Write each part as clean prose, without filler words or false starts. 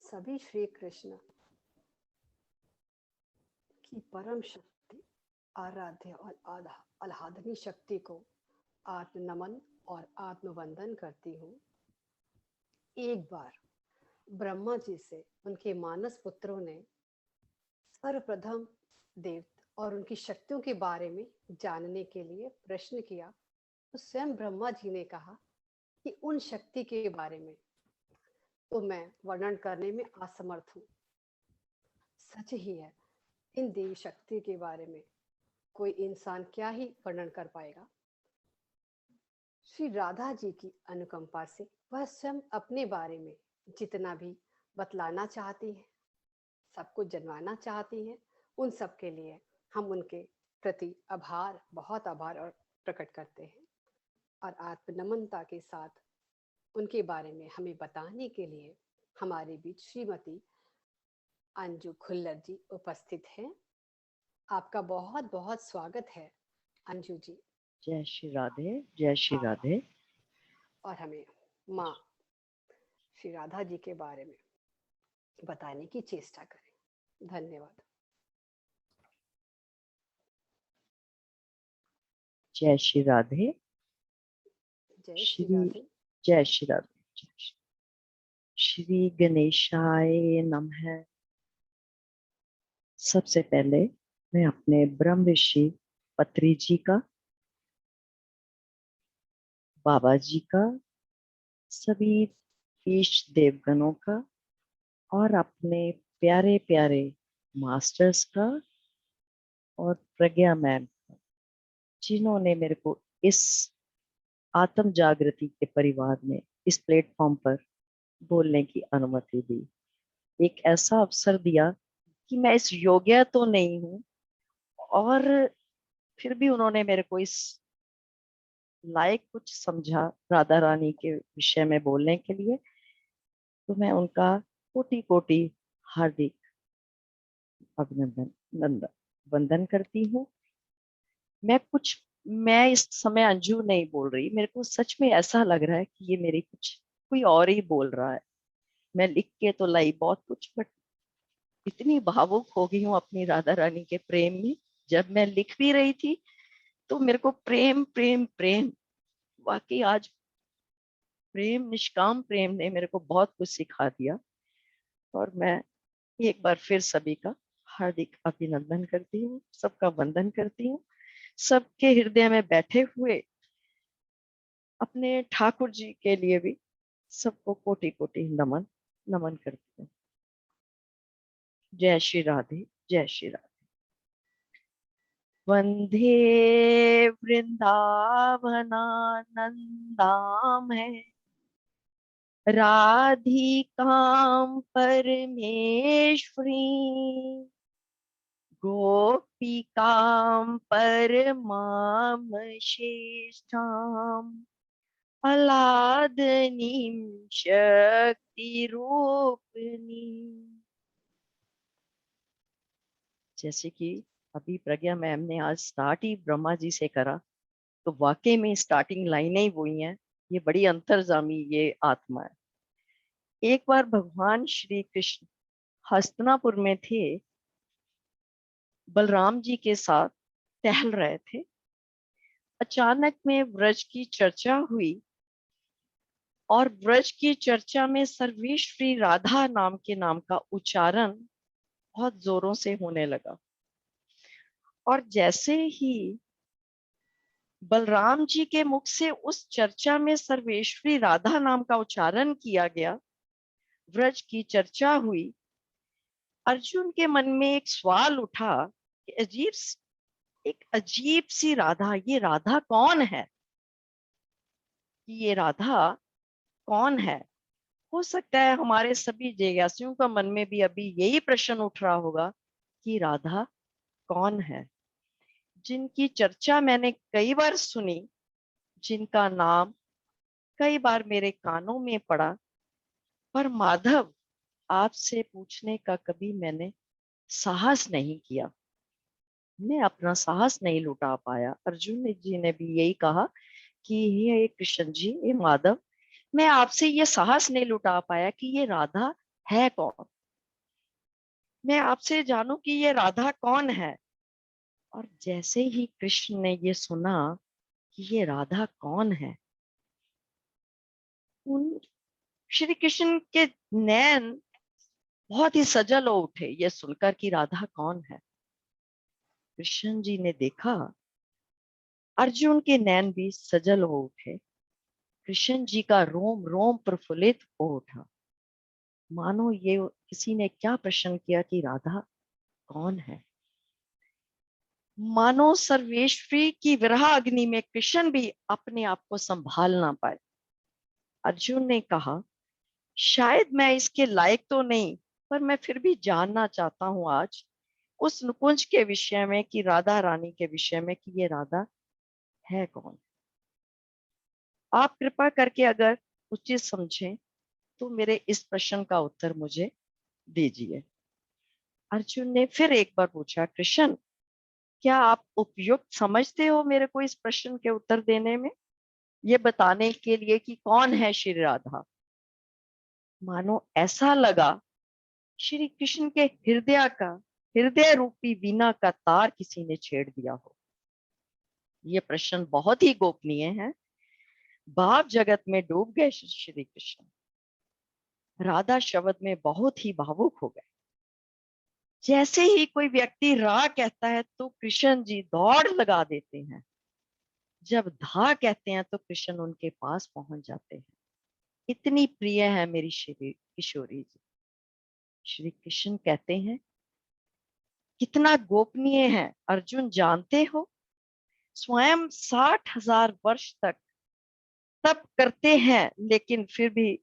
सभी श्री कृष्ण की परम शक्ति, आराध्य और आराधनीय शक्ति को आत्म नमन और आत्मवंदन करती हूँ। एक बार ब्रह्मा जी से उनके मानस पुत्रों ने सर्वप्रथम देव और उनकी शक्तियों के बारे में जानने के लिए प्रश्न किया, तो स्वयं ब्रह्मा जी ने कहा कि उन शक्ति के बारे में तो मैं वर्णन करने में असमर्थ हूँ। सच ही है, इन देवी शक्ति के बारे में कोई इंसान क्या ही वर्णन कर पाएगा। श्री राधा जी की अनुकंपा से वह स्वयं अपने बारे में जितना भी बतलाना चाहती हैं, सबको जनवाना चाहती हैं, उन सब के लिए हम उनके प्रति आभार, बहुत आभार और प्रकट करते हैं। और आत्मनमनता के साथ उनके बारे में हमें बताने के लिए हमारे बीच श्रीमती अंजू खुल्लर जी उपस्थित हैं। आपका बहुत बहुत स्वागत है अंजू जी। जय श्री राधे, जय श्री राधे। और हमें माँ श्री राधा जी के बारे में बताने की चेष्टा करें। धन्यवाद। जय श्री राधे। जय श्री राधे। जय श्री राधे। श्री गणेशाय नमः। सबसे पहले मैं अपने ब्रह्म ऋषि पत्री जी का, बाबा जी का, सभी इष्ट देवगणों का और अपने प्यारे प्यारे मास्टर्स का और प्रज्ञा मैम का, जिन्होंने मेरे को इस आत्म जागृति के परिवार में, इस प्लेटफॉर्म पर बोलने की अनुमति दी। एक ऐसा अवसर दिया कि मैं इस योग्य तो नहीं हूं, और फिर भी उन्होंने मेरे को इस लायक कुछ समझा राधा रानी के विषय में बोलने के लिए। तो मैं उनका कोटि कोटि हार्दिक अभिनंदन वंदन करती हूँ। मैं इस समय अंजू नहीं बोल रही, मेरे को सच में ऐसा लग रहा है कि ये मेरी कोई और ही बोल रहा है। मैं लिख के तो लाई बहुत कुछ, बट इतनी भावुक हो गई हूँ अपनी राधा रानी के प्रेम में। जब मैं लिख भी रही थी तो मेरे को प्रेम प्रेम प्रेम, वाकई आज प्रेम, निष्काम प्रेम ने मेरे को बहुत कुछ सिखा दिया। और मैं एक बार फिर सभी का हार्दिक अभिनंदन करती हूँ, सबका वंदन करती हूँ। सबके हृदय में बैठे हुए अपने ठाकुर जी के लिए भी सबको कोटि कोटि नमन नमन करती हूँ। जय श्री राधे, जय श्री राधे। वंदे वृंदावनानंदाम है, राधिकां परमेश्वरी, गोपिकां परमां श्रेष्ठां, अलादनीं शक्ति रूपिणी। जैसे कि अभी प्रज्ञा मैम ने आज स्टार्ट ही ब्रह्मा जी से करा, तो वाकई में स्टार्टिंग लाइनें ही वही हैं। ये बड़ी अंतर्जामी ये आत्मा है। एक बार भगवान श्री कृष्ण हस्तिनापुर में थे, बलराम जी के साथ टहल रहे थे। अचानक में व्रज की चर्चा हुई, और व्रज की चर्चा में सर्वेश्वरी राधा नाम के नाम का उच्चारण बहुत जोरों से होने लगा। और जैसे ही बलराम जी के मुख से उस चर्चा में सर्वेश्वरी राधा नाम का उच्चारण किया गया, व्रज की चर्चा हुई, अर्जुन के मन में एक सवाल उठा कि एक अजीब सी राधा, ये राधा कौन है? ये राधा कौन है? हो सकता है हमारे सभी जिज्ञासुओं का मन में भी अभी यही प्रश्न उठ रहा होगा कि राधा कौन है, जिनकी चर्चा मैंने कई बार सुनी, जिनका नाम कई बार मेरे कानों में पड़ा, पर माधव आपसे पूछने का कभी मैंने साहस नहीं किया। मैं अपना साहस नहीं लुटा पाया। अर्जुन जी ने भी यही कहा कि ये कृष्ण जी, ये माधव, मैं आपसे ये साहस नहीं लुटा पाया कि ये राधा है कौन? मैं आपसे जानूं कि ये राधा कौन है। और जैसे ही कृष्ण ने ये सुना कि ये राधा कौन है, उन श्री कृष्ण के नैन बहुत ही सजल हो उठे ये सुनकर कि राधा कौन है। कृष्ण जी ने देखा, अर्जुन के नैन भी सजल हो उठे। कृष्ण जी का रोम रोम प्रफुल्लित हो उठा, मानो ये किसी ने क्या प्रश्न किया कि राधा कौन है। मानो सर्वेश्वरी की विरह अग्नि में कृष्ण भी अपने आप को संभाल ना पाए। अर्जुन ने कहा, शायद मैं इसके लायक तो नहीं, पर मैं फिर भी जानना चाहता हूं आज उस नुकुंज के विषय में, कि राधा रानी के विषय में, कि ये राधा है कौन। आप कृपा करके अगर उचित समझें तो मेरे इस प्रश्न का उत्तर मुझे दीजिए। अर्जुन ने फिर एक बार पूछा, कृष्ण, क्या आप उपयुक्त समझते हो मेरे को इस प्रश्न के उत्तर देने में, ये बताने के लिए कि कौन है श्री राधा। मानो ऐसा लगा श्री कृष्ण के हृदय रूपी वीणा का तार किसी ने छेड़ दिया हो। ये प्रश्न बहुत ही गोपनीय है। भाव जगत में डूब गए श्री कृष्ण, राधा शब्द में बहुत ही भावुक हो गए। जैसे ही कोई व्यक्ति रा कहता है तो कृष्ण जी दौड़ लगा देते हैं, जब धा कहते हैं तो कृष्ण उनके पास पहुंच जाते हैं। इतनी प्रिय है मेरी श्री किशोरी जी। श्री कृष्ण कहते हैं, कितना गोपनीय है अर्जुन जानते हो। स्वयं 60,000 वर्ष तक तप करते हैं, लेकिन फिर भी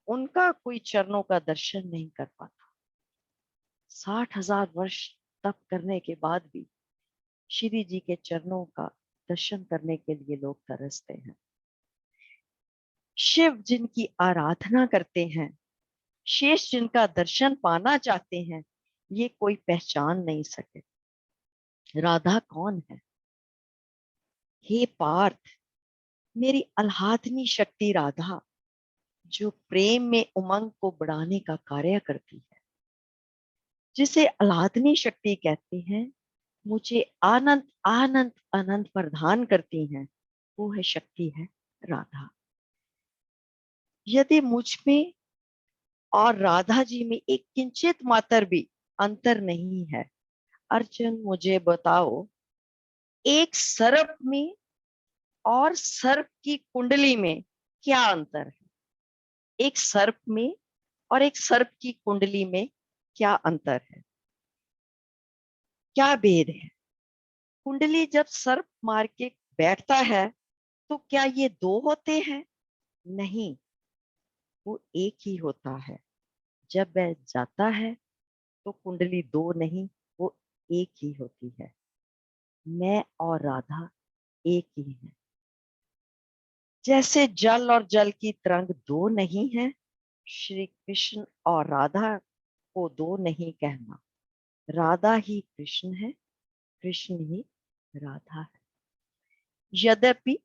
उनका कोई चरणों का दर्शन नहीं कर पाता। 60,000 वर्ष तप करने के बाद भी श्री जी के चरणों का दर्शन करने के लिए लोग तरसते हैं। शिव जिनकी आराधना करते हैं, शेष जिनका दर्शन पाना चाहते हैं, ये कोई पहचान नहीं सके राधा कौन है। हे पार्थ, मेरी आह्लादनी शक्ति राधा, जो प्रेम में उमंग को बढ़ाने का कार्य करती है, जिसे आह्लादनी शक्ति कहते हैं, मुझे आनंद आनंद आनंद प्रदान करती हैं, वो है शक्ति है राधा। यदि मुझ में और राधा जी में एक किंचित मात्र भी अंतर नहीं है, अर्जुन मुझे बताओ, एक सर्प में और सर्प की कुंडली में क्या अंतर है। एक सर्प में और एक सर्प की कुंडली में क्या अंतर है, क्या भेद है। कुंडली जब सर्प मार के बैठता है तो क्या ये दो होते हैं? नहीं, वो एक ही होता है। जब वह जाता है तो कुंडली दो नहीं, वो एक ही होती है। मैं और राधा एक ही है। जैसे जल और जल की तरंग दो नहीं है, श्री कृष्ण और राधा को दो नहीं कहना। राधा ही कृष्ण है, कृष्ण ही राधा है। यद्यपि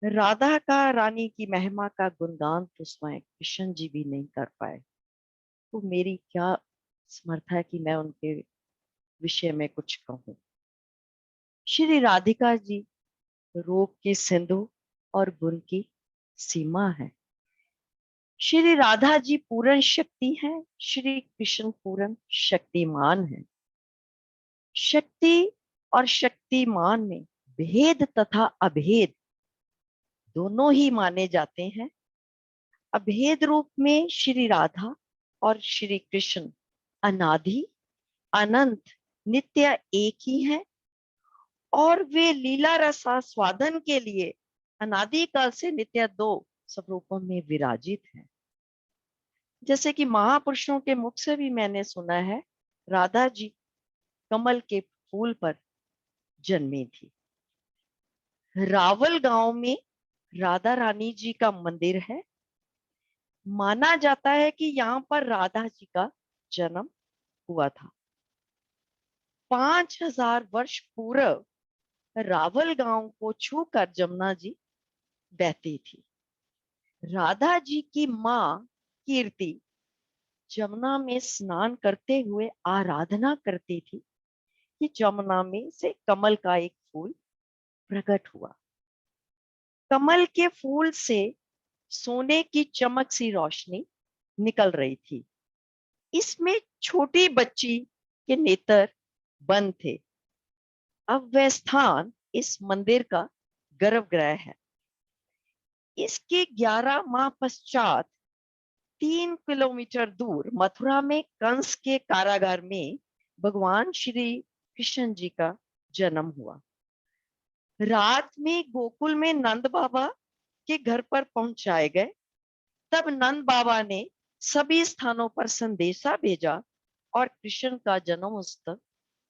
राधा का रानी की महिमा का गुणगान तो स्वयं कृष्ण जी भी नहीं कर पाए, तो मेरी क्या समर्थ है कि मैं उनके विषय में कुछ कहूं। श्री राधिका जी रूप की सिंधु और गुण की सीमा है। श्री राधा जी पूर्ण शक्ति है, श्री कृष्ण पूर्ण शक्तिमान है। शक्ति और शक्तिमान में भेद तथा अभेद दोनों ही माने जाते हैं। अभेद रूप में श्री राधा और श्री कृष्ण अनादि अनंत नित्य एक ही है, और वे लीला रसा स्वादन के लिए अनादिकाल से नित्य दो स्वरूपों में विराजित हैं। जैसे कि महापुरुषों के मुख से भी मैंने सुना है, राधा जी कमल के फूल पर जन्मी थी। रावल गांव में राधा रानी जी का मंदिर है। माना जाता है कि यहाँ पर राधा जी का जन्म हुआ था। 5,000 वर्ष पूर्व रावल गांव को छूकर जमुना जी बहती थी। राधा जी की माँ कीर्ति जमुना में स्नान करते हुए आराधना करती थी कि जमुना में से कमल का एक फूल प्रकट हुआ। कमल के फूल से सोने की चमक सी रोशनी निकल रही थी। इसमें छोटी बच्ची के नेत्र बंद थे। अब वह स्थान इस मंदिर का गर्भगृह है। इसके 11 माह पश्चात 3 किलोमीटर दूर मथुरा में कंस के कारागार में भगवान श्री कृष्ण जी का जन्म हुआ। रात में गोकुल में नंद बाबा के घर पर पहुंचाए गए। तब नंद बाबा ने सभी स्थानों पर संदेशा भेजा और कृष्ण का जन्म उत्सव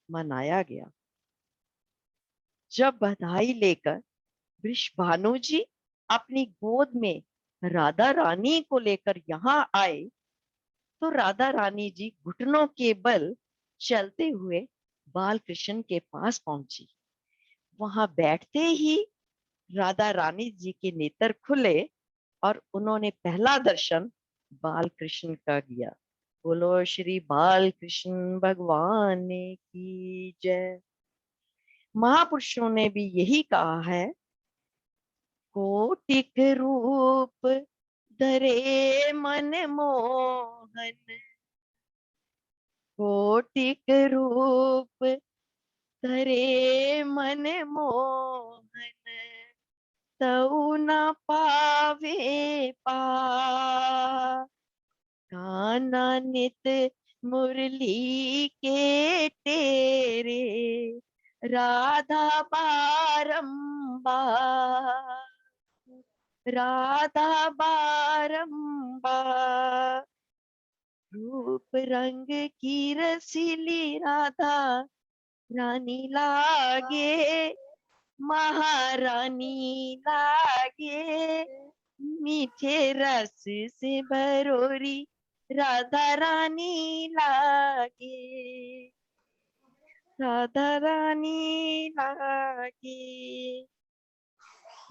मनाया गया। जब बधाई लेकर वृषभानु जी अपनी गोद में राधा रानी को लेकर यहाँ आए तो राधा रानी जी घुटनों के बल चलते हुए बाल कृष्ण के पास पहुंची। वहां बैठते ही राधा रानी जी के नेत्र खुले और उन्होंने पहला दर्शन बाल कृष्ण का किया। बोलो श्री बाल कृष्ण भगवान की जय। महापुरुषों ने भी यही कहा है, कोटिक रूप धरे मन मोहन, कोटिक रूप धरे मन मोहन, तऊ न पावे पा, कान्हा नित मुरली के तेरे, राधा बारंबार, राधा बारंबार, रूप रंग की रसीली राधा रानी लागे, महारानी लागे, मीठे रस से भरोरी राधा रानी लागे, राधा रानी लागे,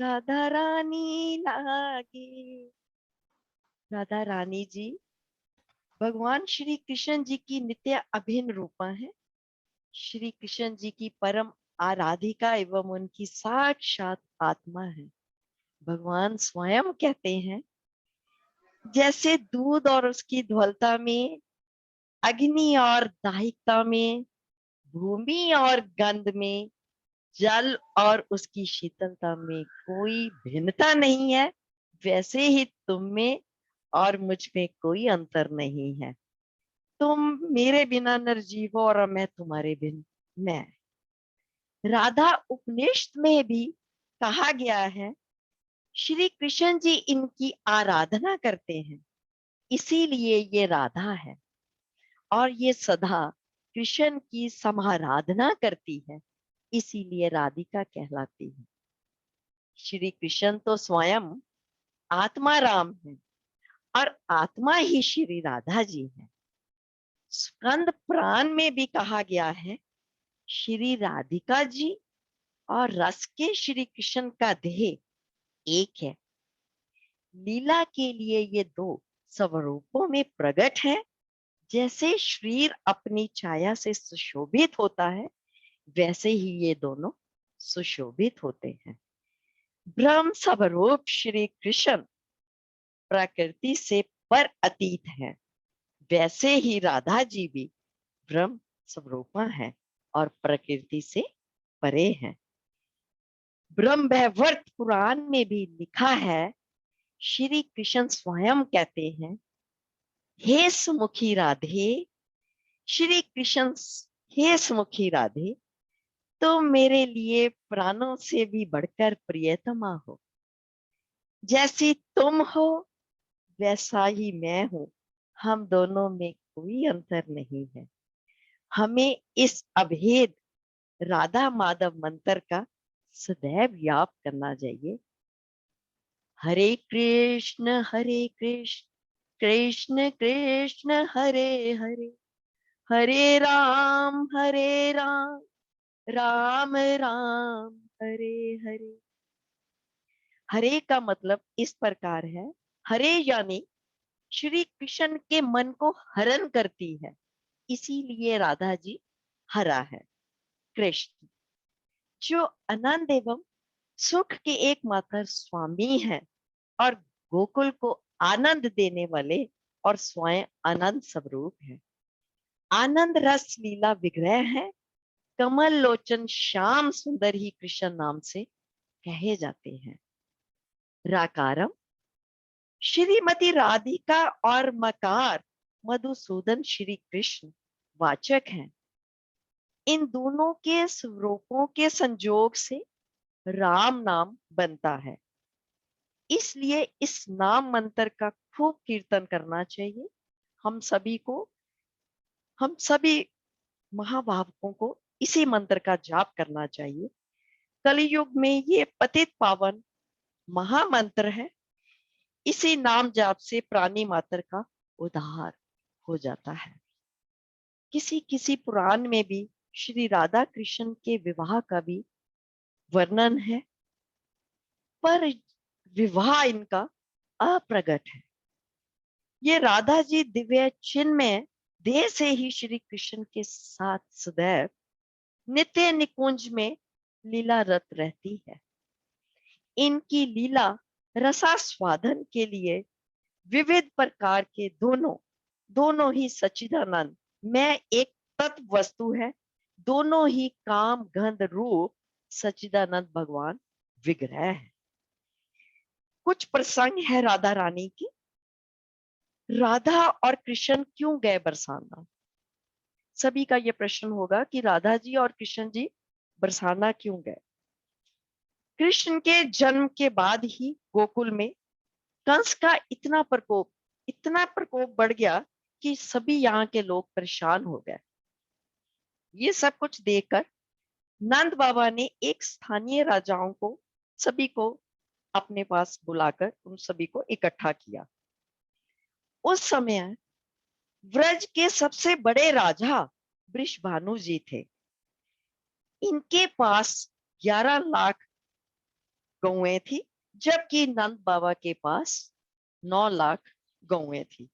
राधा रानी लागे। राधा रानी जी भगवान श्री कृष्ण जी की नित्य अभिन्न रूपा है। श्री कृष्ण जी की परम आराधिका एवं उनकी साक्षात आत्मा है। भगवान स्वयं कहते हैं, जैसे दूध और उसकी धवलता में, अग्नि और दाहिकता में, भूमि और गंध में, जल और उसकी शीतलता में कोई भिन्नता नहीं है, वैसे ही तुम में और मुझ में कोई अंतर नहीं है। तुम मेरे बिना निर्जीव हो और मैं तुम्हारे बिन मैं। राधा उपनिषद में भी कहा गया है, श्री कृष्ण जी इनकी आराधना करते हैं, इसीलिए ये राधा है, और ये सदा कृष्ण की समाराधना करती है, इसीलिए राधिका कहलाती है। श्री कृष्ण तो स्वयं आत्मा राम है और आत्मा ही श्री राधा जी है। स्कंद पुराण में भी कहा गया है, श्री राधिका जी और रस के श्री कृष्ण का देह एक है। लीला के लिए ये दो स्वरूपों में प्रकट है। जैसे शरीर अपनी छाया से सुशोभित होता है, वैसे ही ये दोनों सुशोभित होते हैं। ब्रह्म स्वरूप श्री कृष्ण प्रकृति से पर अतीत है, वैसे ही राधा जी भी ब्रह्म स्वरूपा है और प्रकृति से परे है। ब्रह्म वैवर्त पुराण में भी लिखा है, श्री कृष्ण स्वयं कहते हैं, हे सुमुखी राधे, श्री कृष्ण, हे सुमुखी राधे, तुम मेरे लिए प्राणों से भी बढ़कर प्रियतमा हो। जैसी तुम हो वैसा ही मैं हूं, हम दोनों में कोई अंतर नहीं है। हमें इस अभेद राधा माधव मंत्र का सदैव याप करना चाहिए। हरे कृष्ण कृष्ण कृष्ण हरे हरे, हरे राम राम राम हरे हरे। हरे का मतलब इस प्रकार है, हरे यानी श्री कृष्ण के मन को हरण करती है, इसीलिए राधा जी हरा है। कृष्ण जो आनंद एवं सुख के एकमात्र स्वामी हैं और गोकुल को आनंद देने वाले और स्वयं आनंद स्वरूप है। आनंद रस लीला विग्रह है। कमल लोचन श्याम सुंदर ही कृष्ण नाम से कहे जाते हैं। राकारम श्रीमती राधिका और मकार मधुसूदन श्री कृष्ण वाचक हैं। इन दोनों के स्वरूपों के संयोग से राम नाम बनता है, इसलिए इस नाम मंत्र का खूब कीर्तन करना चाहिए। हम सभी को, हम सभी महाभावकों को इसी मंत्र का जाप करना चाहिए। कलयुग में ये पतित पावन महामंत्र है। इसी नाम जाप से प्राणी मात्र का उद्धार हो जाता है। किसी किसी पुराण में भी श्री राधा कृष्ण के विवाह का भी वर्णन है, पर विवाह इनका अप्रगट है। ये राधा जी दिव्य चिन्मय देह से ही श्री कृष्ण के साथ सदैव नित्य निकुंज में लीलारत रहती है। इनकी लीला रसास्वादन के लिए विविध प्रकार के दोनों ही सच्चिदानंद में एक तत्व वस्तु है। दोनों ही काम गंध रूप सच्चिदानंद भगवान विग्रह है। कुछ प्रसंग है राधा रानी की। राधा और कृष्ण क्यों गए बरसाना? सभी का यह प्रश्न होगा कि राधा जी और कृष्ण जी बरसाना क्यों गए? कृष्ण के जन्म के बाद ही गोकुल में कंस का इतना प्रकोप बढ़ गया कि सभी यहाँ के लोग परेशान हो गए। ये सब कुछ देखकर नंद बाबा ने एक स्थानीय राजाओं को सभी को अपने पास बुलाकर उन सभी को इकट्ठा किया। उस समय व्रज के सबसे बड़े राजा वृषभानु जी थे। इनके पास 11 लाख गौएं थी, जबकि नंद बाबा के पास 9 लाख गौएं थी।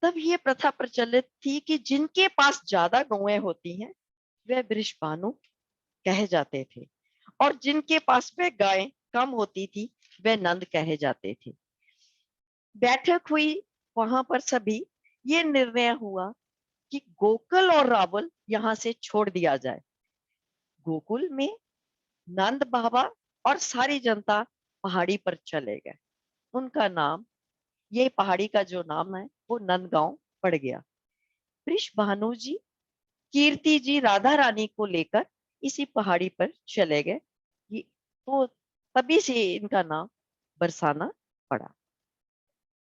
तब ये प्रथा प्रचलित थी कि जिनके पास ज्यादा गौएं होती हैं वे वृषभानु कहे जाते थे, और जिनके पास वे गायें कम होती थी वे नंद कहे जाते थे। बैठक हुई वहां पर सभी, ये निर्णय हुआ कि गोकुल और रावल यहां से छोड़ दिया जाए। गोकुल में नंद बाबा और सारी जनता पहाड़ी पर चले गए। उनका नाम, ये पहाड़ी का जो नाम है वो नंदगांव पड़ गया। वृषभानु जी कीर्ति जी राधा रानी को लेकर इसी पहाड़ी पर चले गए। तो तभी से इनका नाम बरसाना पड़ा।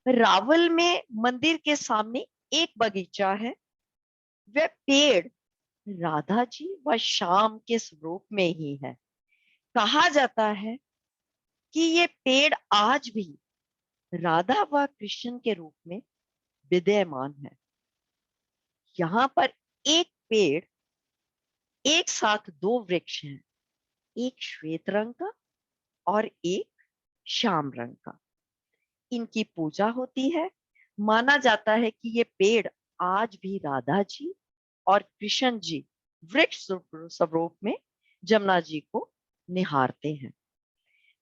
रावल में मंदिर के सामने एक बगीचा है। वह पेड़ राधा जी व श्याम के स्वरूप में ही है। कहा जाता है कि ये पेड़ आज भी राधा व कृष्ण के रूप में विद्यमान है। यहाँ पर एक पेड़, एक साथ 2 वृक्ष हैं, एक श्वेत रंग का और एक श्याम रंग का। इनकी पूजा होती है। माना जाता है कि ये पेड़ आज भी राधा जी और कृष्ण जी वृक्ष स्वरूप में जमुना जी को निहारते हैं।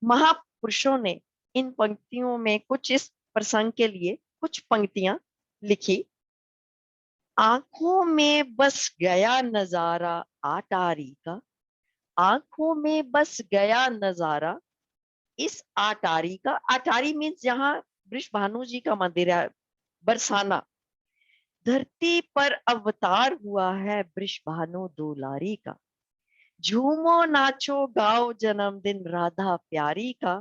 महापुरुषों ने इन पंक्तियों में कुछ इस प्रसंग के लिए कुछ पंक्तियां लिखी। आंखों में बस गया नजारा आटारी का, आंखों में बस गया नजारा इस आटारी का। आटारी मीन्स जहां वृषभानु जी का मंदिर है, बरसाना। धरती पर अवतार हुआ है वृषभानु दुलारी का। झूमो नाचो गाओ जन्मदिन राधा प्यारी का,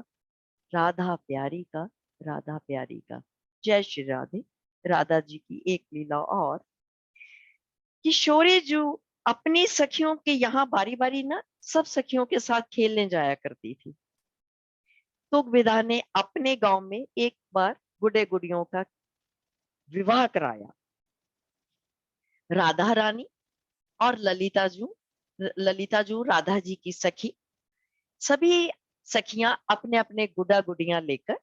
राधा प्यारी का, राधा प्यारी का। जय श्री राधे। राधा जी की एक लीला और, किशोरी जो अपनी सखियों के यहाँ बारी बारी ना सब सखियों के साथ खेलने जाया करती थी। तुगविदा ने अपने गांव में एक बार गुड्डे गुड़ियों का विवाह कराया। राधा रानी और ललिता जू राधा जी की सखी, सभी सखियां अपने अपने गुड्डा गुड़ियां लेकर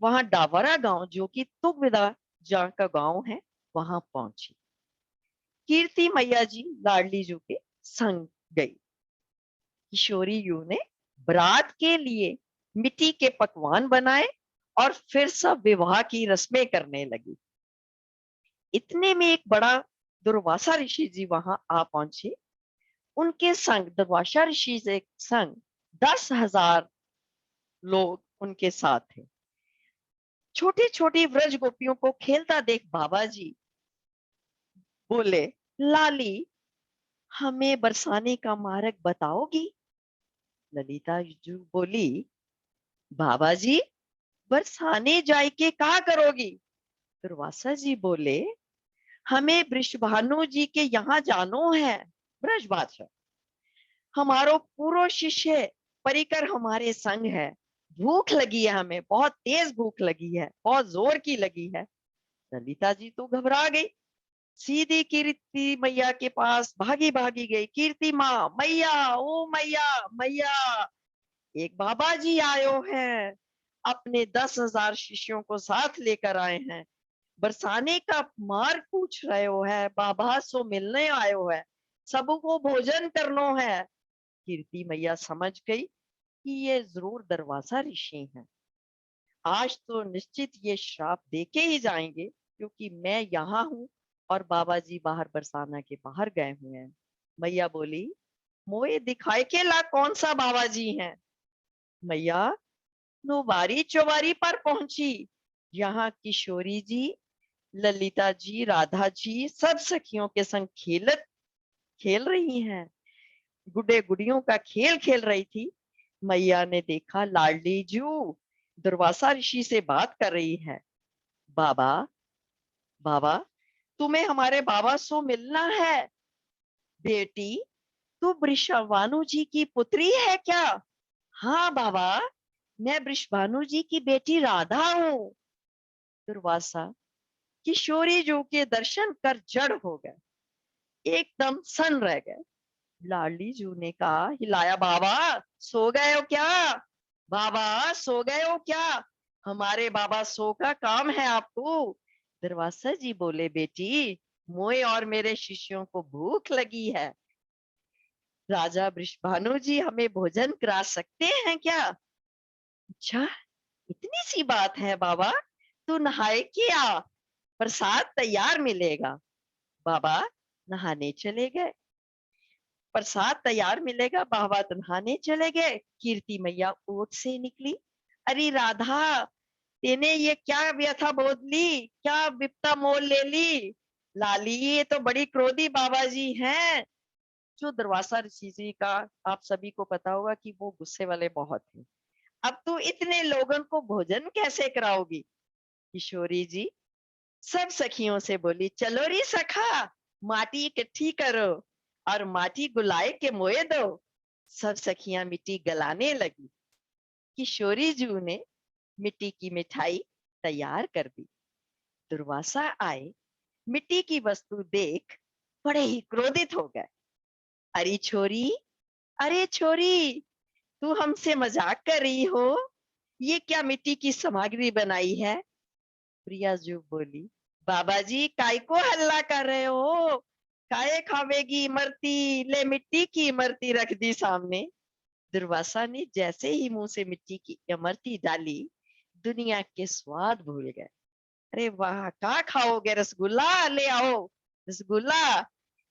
वहां डावरा गांव, जो कि तुगविदा जहाँ का गांव है, वहां पहुंची। कीर्ति मैया जी लाडली जू के संग गई। किशोरी यू ने बारात के लिए मिट्टी के पकवान बनाए और फिर सब विवाह की रस्में करने लगी। इतने में एक बड़ा दुर्वासा ऋषि जी वहां आ पहुंचे। उनके संग, दुर्वासा ऋषि से संग 10,000 लोग उनके साथ थे। छोटी छोटी व्रज गोपियों को खेलता देख बाबा जी बोले, लाली, हमें बरसाने का मार्ग बताओगी? ललिता जी बोली, बाबा जी, बरसाने जाय के कहा करोगी? दुर्वासा जी बोले, हमें वृषभानु जी के यहाँ जानो है। ब्रज बादशाह, हमारो पूरा शिष्य परिकर हमारे संग है। भूख लगी है, हमें बहुत तेज भूख लगी है, बहुत जोर की लगी है। ललिता जी तो घबरा गई, सीधी कीर्ति मैया के पास भागी भागी गई। कीर्ति माँ, मैया, ओ मैया, मैया, एक बाबा जी आयो हैं, अपने 10,000 शिष्यों को साथ लेकर आए हैं। बरसाने का मार्ग पूछ रहे हो है, बाबा सो मिलने आयो है, सबको भोजन करनो है। कीर्ति मैया समझ गई कि ये जरूर दरवाजा ऋषि हैं। आज तो निश्चित ये श्राप देके ही जाएंगे, क्योंकि मैं यहाँ हूँ और बाबा जी बाहर बरसाना के बाहर गए हुए हैं। मैया बोली, मोए दिखाई के ला कौन सा बाबा जी हैं? मैया नुबारी चौबारी पर पहुंची। यहाँ किशोरी जी, ललिता जी, राधा जी सब सखियों के संग खेल रही हैं, गुड्डे गुड़ियों का खेल खेल रही थी। मैया ने देखा लाडली जू दुर्वासा ऋषि से बात कर रही है। बाबा, बाबा, तुम्हें हमारे बाबा से मिलना है। बेटी, तू वृषभानु जी की पुत्री है क्या? हाँ बाबा, मैं वृषभानु जी की बेटी राधा हूँ। दुर्वासा किशोरी जू के दर्शन कर जड़ हो गए, एकदम सन रह गए। लाडली जू ने कहा, हिलाया, बाबा सो गए हो क्या? बाबा सो गए हो क्या? हमारे बाबा सो का काम है आपको। दुर्वासा जी बोले, बेटी, मोए और मेरे शिष्यों को भूख लगी है। राजा वृषभानु जी हमें भोजन करा सकते हैं क्या? अच्छा, इतनी सी बात है बाबा, तू नहाए के आ, प्रसाद तैयार मिलेगा। बाबा नहाने चले गए, प्रसाद तैयार मिलेगा, बाबा नहाने चले गए। कीर्ति मैया ओट से निकली, अरे राधा, तेने ये क्या व्यथा बोध ली, क्या विपता मोल ले ली? लाली, ये तो बड़ी क्रोधी बाबा जी हैं। जो दुर्वासा ऋषि जी का आप सभी को पता होगा कि वो गुस्से वाले बहुत हैं। अब तू इतने लोगों को भोजन कैसे कराओगी? किशोरी जी सब सखियों से बोली, चलो री सखा, माटी इकट्ठी करो और माटी गुलाए के मोए दो। सब सखियां मिट्टी गलाने लगी। किशोरी जू ने मिट्टी की मिठाई तैयार कर दी। दुर्वासा आए, मिट्टी की वस्तु देख बड़े ही क्रोधित हो गए। अरे छोरी, अरे छोरी, तू हमसे मजाक कर रही हो? ये क्या मिट्टी की सामग्री बनाई है? प्रिया जी बोली, बाबा जी काय को हल्ला कर रहे हो? काहे खावेगी इमरती, ले मिट्टी की इमरती रख दी सामने। दुर्वासा ने जैसे ही मुंह से मिट्टी की इमरती डाली, दुनिया के स्वाद भूल गए। अरे वाह, क्या खाओगे? रसगुल्ला ले आओ, रसगुल्ला।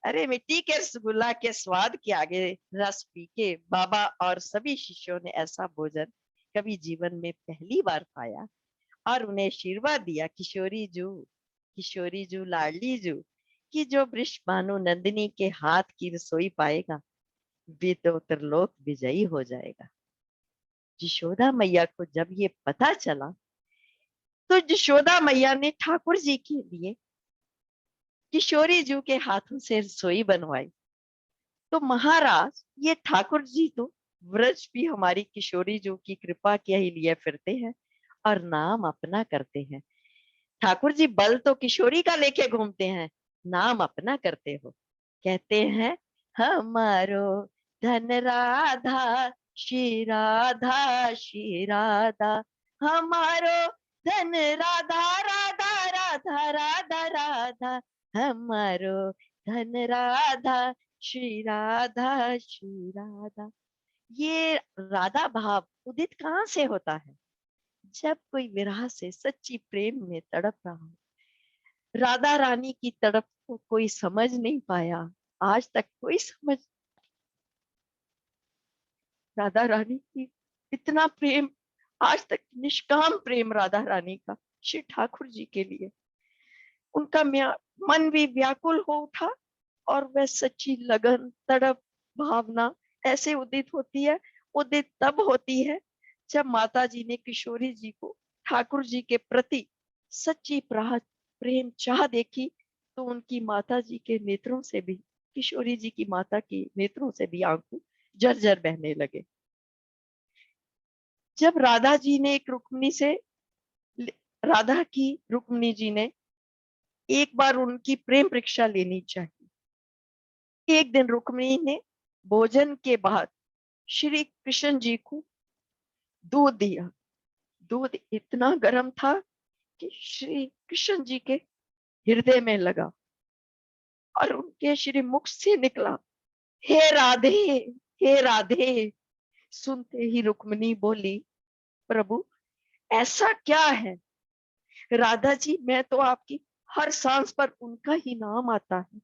अरे मिट्टी के रसगुल्ला के स्वाद के आगे रस पी के बाबा और सभी शिष्यों ने ऐसा भोजन कभी जीवन में पहली बार पाया और उन्हें आशीर्वाद दिया, किशोरी जू, लाडली जू, कि जो वृषभानु नंदिनी के हाथ की रसोई पाएगा वे तो त्रिलोक विजयी हो जाएगा। यशोदा मैया को जब ये पता चला तो यशोदा मैया ने ठाकुर जी के लिए किशोरी जू के हाथों से रसोई बनवाई। तो महाराज, ये ठाकुर जी तो व्रज भी हमारी किशोरी जू की कृपा के ही लिए फिरते हैं और नाम अपना करते हैं। ठाकुर जी बल तो किशोरी का लेके घूमते हैं, नाम अपना करते हो। कहते हैं, हमारो धन राधा, श्री राधा, श्री राधा, हमारो धन राधा राधा राधा राधा राधा, हमारो धन राधा, श्री राधा श्री राधा। ये राधा भाव उदित कहाँ से होता है? जब कोई विरह से सच्ची प्रेम में तड़प रहा हो। राधा रानी की तड़प को कोई समझ नहीं पाया, आज तक कोई समझ। राधा रानी की इतना प्रेम, आज तक निष्काम प्रेम राधा रानी का श्री ठाकुर जी के लिए। उनका मन भी व्याकुल हो उठा और वह सच्ची लगन, तड़प, भावना ऐसे उदित होती है। उदित तब होती है जब माता जी ने किशोरी जी को ठाकुर जी के प्रति सच्ची प्रेम चाह देखी, तो उनकी माता जी के नेत्रों से भी, किशोरी जी की माता के नेत्रों से भी आंसू झरझर बहने लगे। जब राधा जी ने एक रुक्मिणी से, राधा की रुक्मिणी जी ने एक बार उनकी प्रेम परीक्षा लेनी चाहिए। एक दिन रुक्मिणी ने भोजन के बाद श्री कृष्ण जी को दूध दिया। दूध इतना गर्म था कि श्री कृष्ण जी के हृदय में लगा और उनके श्री मुख से निकला, हे राधे, हे राधे। सुनते ही रुक्मिणी बोली, प्रभु ऐसा क्या है? राधा जी, मैं तो आपकी हर सांस पर उनका ही नाम आता है।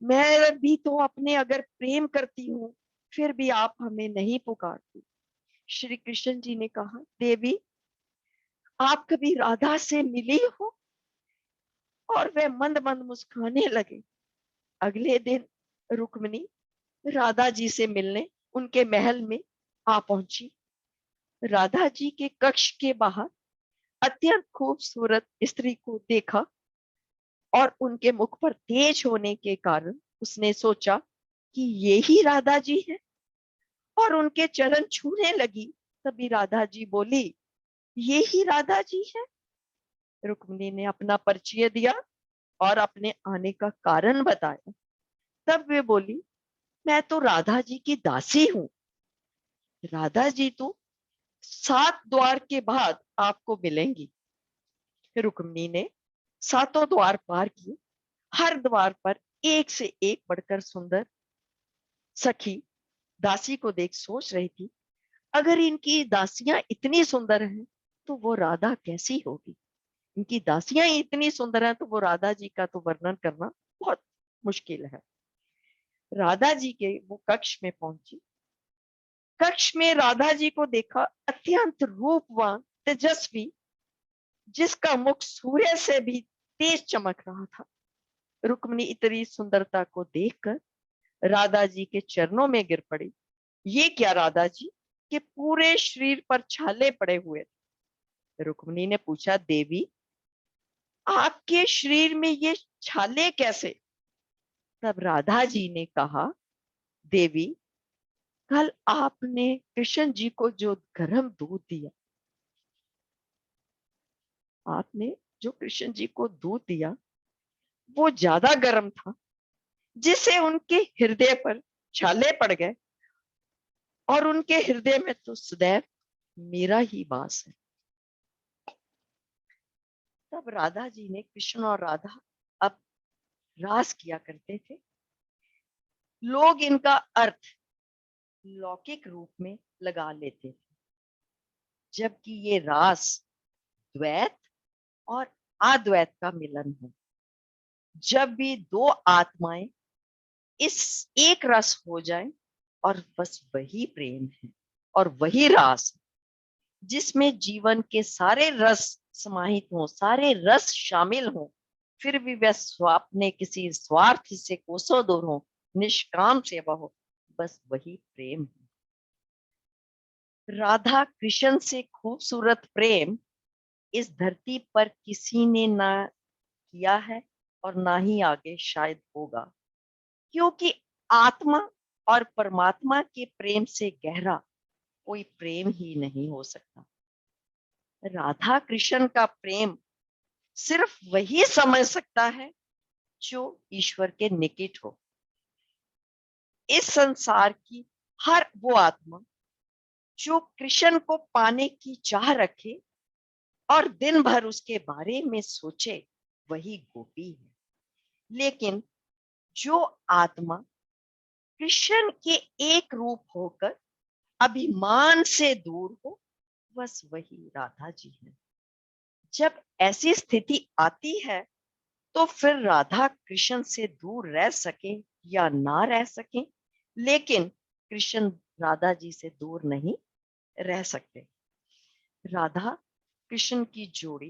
मैं भी तो अपने अगर प्रेम करती हूँ, फिर भी आप हमें नहीं पुकारती। श्री कृष्ण जी ने कहा, देवी आप कभी राधा से मिली हो? और वह मंद मंद मुस्कुराने लगे। अगले दिन रुक्मिणी राधा जी से मिलने उनके महल में आ पहुंची। राधा जी के कक्ष के बाहर अत्यंत खूबसूरत स्त्री को देखा और उनके मुख पर तेज होने के कारण उसने सोचा कि ये ही राधा जी है और उनके चरण छूने लगी। तभी राधा जी बोली, ये ही राधा जी है। रुक्मिणी ने अपना परिचय दिया और अपने आने का कारण बताया। तब वे बोली, मैं तो राधा जी की दासी हूँ। राधा जी तो 7 द्वार के बाद आपको मिलेंगी। रुक्मिणी ने 7 द्वार पार किए। हर द्वार पर एक से एक बढ़कर सुंदर सखी दासी को देख सोच रही थी, अगर इनकी दासियां इतनी सुंदर हैं तो वो राधा कैसी होगी। इनकी दासियां ही इतनी सुंदर हैं तो वो राधा जी का तो वर्णन करना बहुत मुश्किल है। राधा जी के वो कक्ष में पहुंची। कक्ष में राधा जी को देखा, अत्यंत रूपवान, तेजस्वी, जिसका मुख सूर्य से भी तेज चमक रहा था। रुक्मिणी इतनी सुंदरता को देखकर राधा जी के चरणों में गिर पड़ी। ये क्या राधा जी, कि पूरे शरीर पर छाले पड़े हुए थे। रुक्मिणी ने पूछा, देवी आपके शरीर में ये छाले कैसे? तब राधा जी ने कहा, देवी कल आपने कृष्ण जी को जो गर्म दूध दिया, आपने जो कृष्ण जी को दूध दिया वो ज्यादा गर्म था, जिससे उनके हृदय पर छाले पड़ गए और उनके हृदय में तो सदैव मेरा ही वास है। तब राधा जी ने, कृष्ण और राधा अब रास किया करते थे। लोग इनका अर्थ लौकिक रूप में लगा लेते थे, जबकि ये रास द्वैत और अद्वैत का मिलन है। जब भी दो आत्माएं इस एक रस हो जाए और बस वही प्रेम है और वही रास है, जिसमें जीवन के सारे रस समाहित हो, सारे रस शामिल हो, फिर भी वह अपने किसी स्वार्थ से कोसों दूर हो, निष्काम सेवा हो, बस वही प्रेम है। राधा कृष्ण से खूबसूरत प्रेम इस धरती पर किसी ने ना किया है और ना ही आगे शायद होगा, क्योंकि आत्मा और परमात्मा के प्रेम से गहरा कोई प्रेम ही नहीं हो सकता। राधा कृष्ण का प्रेम सिर्फ वही समझ सकता है जो ईश्वर के निकट हो। इस संसार की हर वो आत्मा जो कृष्ण को पाने की चाह रखे, और दिन भर उसके बारे में सोचे वही गोपी है। लेकिन जो आत्मा कृष्ण के एक रूप होकर अभिमान से दूर हो, बस वही राधा जी है। जब ऐसी स्थिति आती है तो फिर राधा कृष्ण से दूर रह सके या ना रह सके, लेकिन कृष्ण राधा जी से दूर नहीं रह सकते। राधा कृष्ण की जोड़ी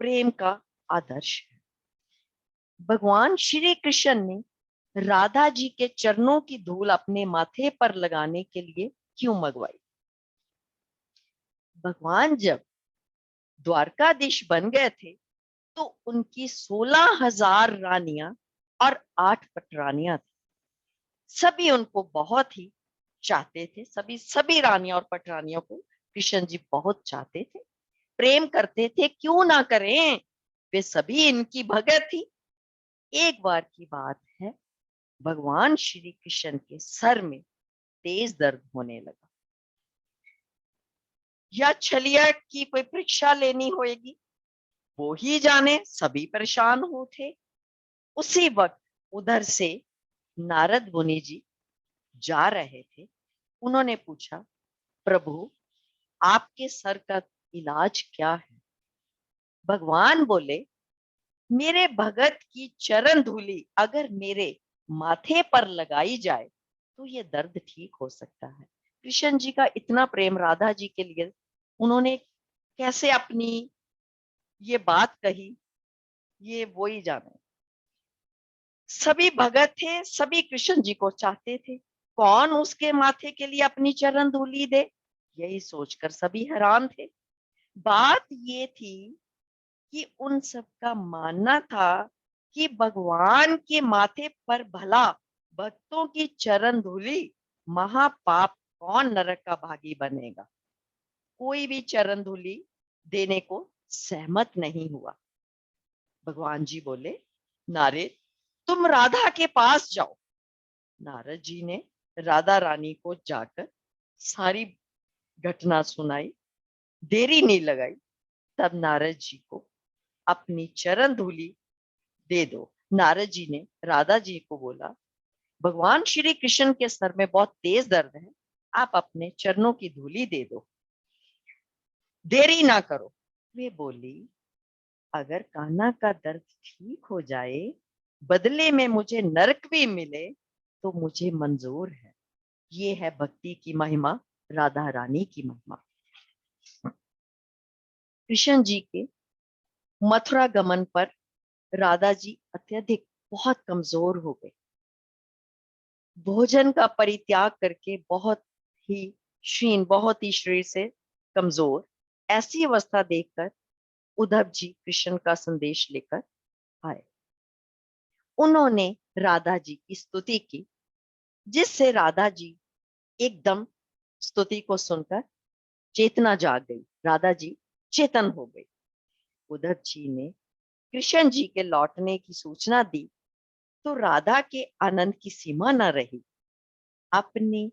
प्रेम का आदर्श है। भगवान श्री कृष्ण ने राधा जी के चरणों की धूल अपने माथे पर लगाने के लिए क्यों मंगवाई? भगवान जब द्वारकाधीश बन गए थे तो उनकी 16,000 रानियां और 8 पटरानियां थी। सभी उनको बहुत ही चाहते थे। सभी रानियां और पटरानियों को कृष्ण जी बहुत चाहते थे, प्रेम करते थे, क्यों ना करें, वे सभी इनकी भगत थी। एक बार की बात है, भगवान श्री कृष्ण के सर में तेज दर्द होने लगा, या छलिया की कोई परीक्षा लेनी होगी, वो ही जाने, सभी परेशान हो थे। उसी वक्त उधर से नारद मुनि जी जा रहे थे। उन्होंने पूछा, प्रभु आपके सर का इलाज क्या है? भगवान बोले, मेरे भगत की चरण धूली अगर मेरे माथे पर लगाई जाए तो ये दर्द ठीक हो सकता है। कृष्ण जी का इतना प्रेम राधा जी के लिए, उन्होंने कैसे अपनी ये बात कही, ये वो ही जाने। सभी भगत थे, सभी कृष्ण जी को चाहते थे, कौन उसके माथे के लिए अपनी चरण धूली दे, यही सोचकर सभी हैरान थे। बात ये थी कि उन सबका मानना था कि भगवान के माथे पर भला भक्तों की चरण धूली, महापाप, कौन नरक का भागी बनेगा। कोई भी चरण धूली देने को सहमत नहीं हुआ। भगवान जी बोले, नारद तुम राधा के पास जाओ। नारद जी ने राधा रानी को जाकर सारी घटना सुनाई, देरी नहीं लगाई। तब नारद जी को अपनी चरण धूली दे दो। नारद जी ने राधा जी को बोला, भगवान श्री कृष्ण के सर में बहुत तेज दर्द है, आप अपने चरणों की धूली दे दो, देरी ना करो। वे बोली, अगर कान्हा का दर्द ठीक हो जाए, बदले में मुझे नरक भी मिले, तो मुझे मंजूर है। ये है भक्ति की महिमा, राधा रानी की महिमा। कृष्ण जी के मथुरा गमन पर राधा जी अत्यधिक बहुत कमजोर हो गए। भोजन का परित्याग करके बहुत ही शरीर से कमजोर, ऐसी अवस्था देखकर उद्धव जी कृष्ण का संदेश लेकर आए। उन्होंने राधा जी की स्तुति की, जिससे राधा जी एकदम स्तुति को सुनकर चेतना जाग गई, राधा जी चेतन हो गई। उद्धव जी ने कृष्ण जी के लौटने की सूचना दी तो राधा के आनंद की सीमा न रही। अपने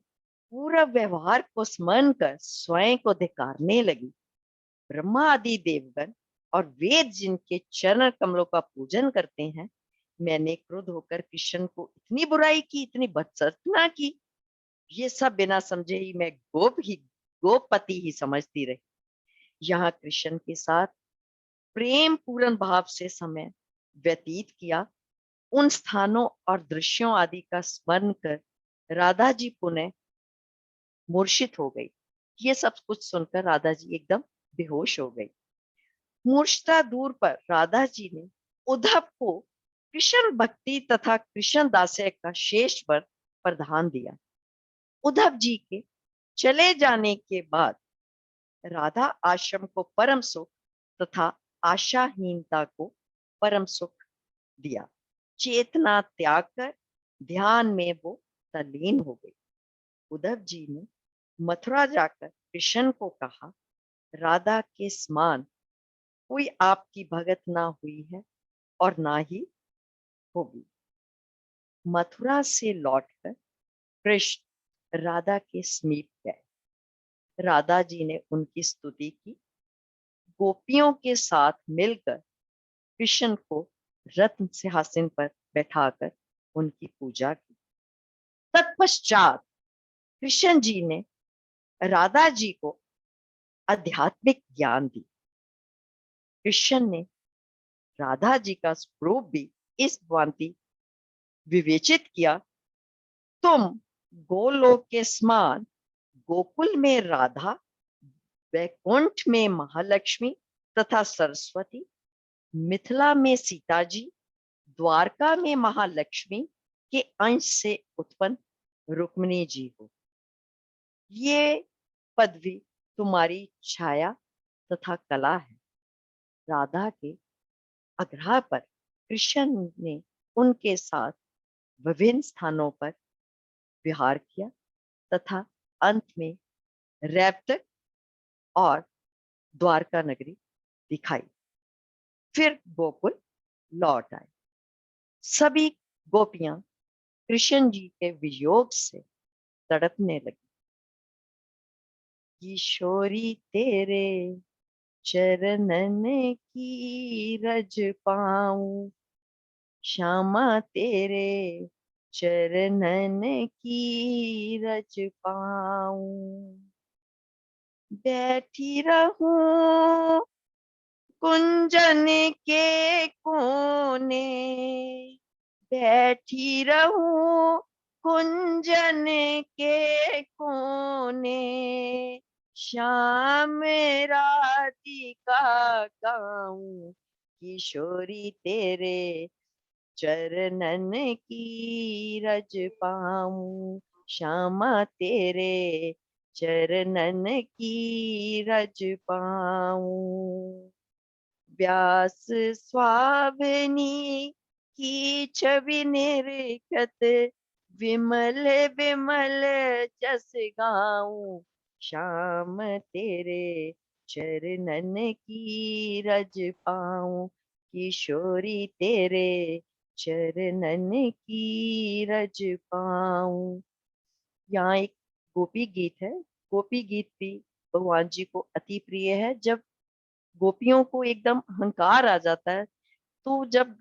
पूरा व्यवहार को स्मरण कर स्वयं को धिक्कारने लगी। ब्रह्मा आदि देवगण और वेद जिनके चरण कमलों का पूजन करते हैं, मैंने क्रुद्ध होकर कृष्ण को इतनी बुराई की, इतनी बदसरतना की, ये सब बिना समझे ही मैं गोपपति ही समझती रही। यहाँ कृष्ण के साथ प्रेम पूर्ण भाव से समय व्यतीत किया। उन स्थानों और दृश्यों आदि का स्मरण कर राधा जी पुनः मूर्छित हो गई। ये सब कुछ सुनकर राधा जी एकदम बेहोश हो गई। मूर्छता दूर पर राधा जी ने उद्धव को कृष्ण भक्ति तथा कृष्ण दास्य का शेष वर प्रदान दिया। उद्धव जी के चले जाने के बाद राधा आश्रम को परम सुख तथा आशाहीनता को परम सुख दिया। चेतना त्याग कर ध्यान में वो तल्लीन हो गई। उद्धव जी ने मथुरा जाकर कृष्ण को कहा, राधा के समान कोई आपकी भगत ना हुई है और ना ही होगी। मथुरा से लौटकर कृष्ण राधा के समीप गए। राधा जी ने उनकी स्तुति की, गोपियों के साथ मिलकर कृष्ण को रत्न सिंहासन पर बैठाकर उनकी पूजा की। तत्पश्चात कृष्ण जी ने राधा जी को आध्यात्मिक ज्ञान दी। कृष्ण ने राधा जी का स्वरूप भी इस भांति विवेचित किया। तुम गोलोक के समान गोकुल में राधा, वैकुंठ में महालक्ष्मी तथा सरस्वती, मिथिला में सीता जी, द्वारका में महालक्ष्मी के अंश से उत्पन्न रुक्मिणी जी हो। ये पदवी तुम्हारी छाया तथा कला है। राधा के आग्रह पर कृष्ण ने उनके साथ विभिन्न स्थानों पर विहार किया तथा अंत में रैवतक और द्वारका नगरी दिखाई। फिर गोकुल लौट आए। सभी गोपियां कृष्ण जी के वियोग से तड़पने लगी। किशोरी तेरे चरणन की रज पाऊं, श्यामा तेरे चरणन की रज पाऊं। बैठी रहूं कुंजन के कोने, बैठी रहूं कुंजन के कोने, श्याम राधिका गाऊं। किशोरी तेरे चरणन की रज पाऊं, श्यामा तेरे चरणन की रज पाऊं। व्यास स्वामिनी की छवि निरखत, विमल विमल जस गाऊं। श्याम तेरे चरणन की रज पाऊं, किशोरी तेरे चरणन की रज पाऊं। यहाँ एक गोपी गीत है। गोपी गीत भी भगवान जी को अति प्रिय है। जब गोपियों को एकदम अहंकार आ जाता है, तो जब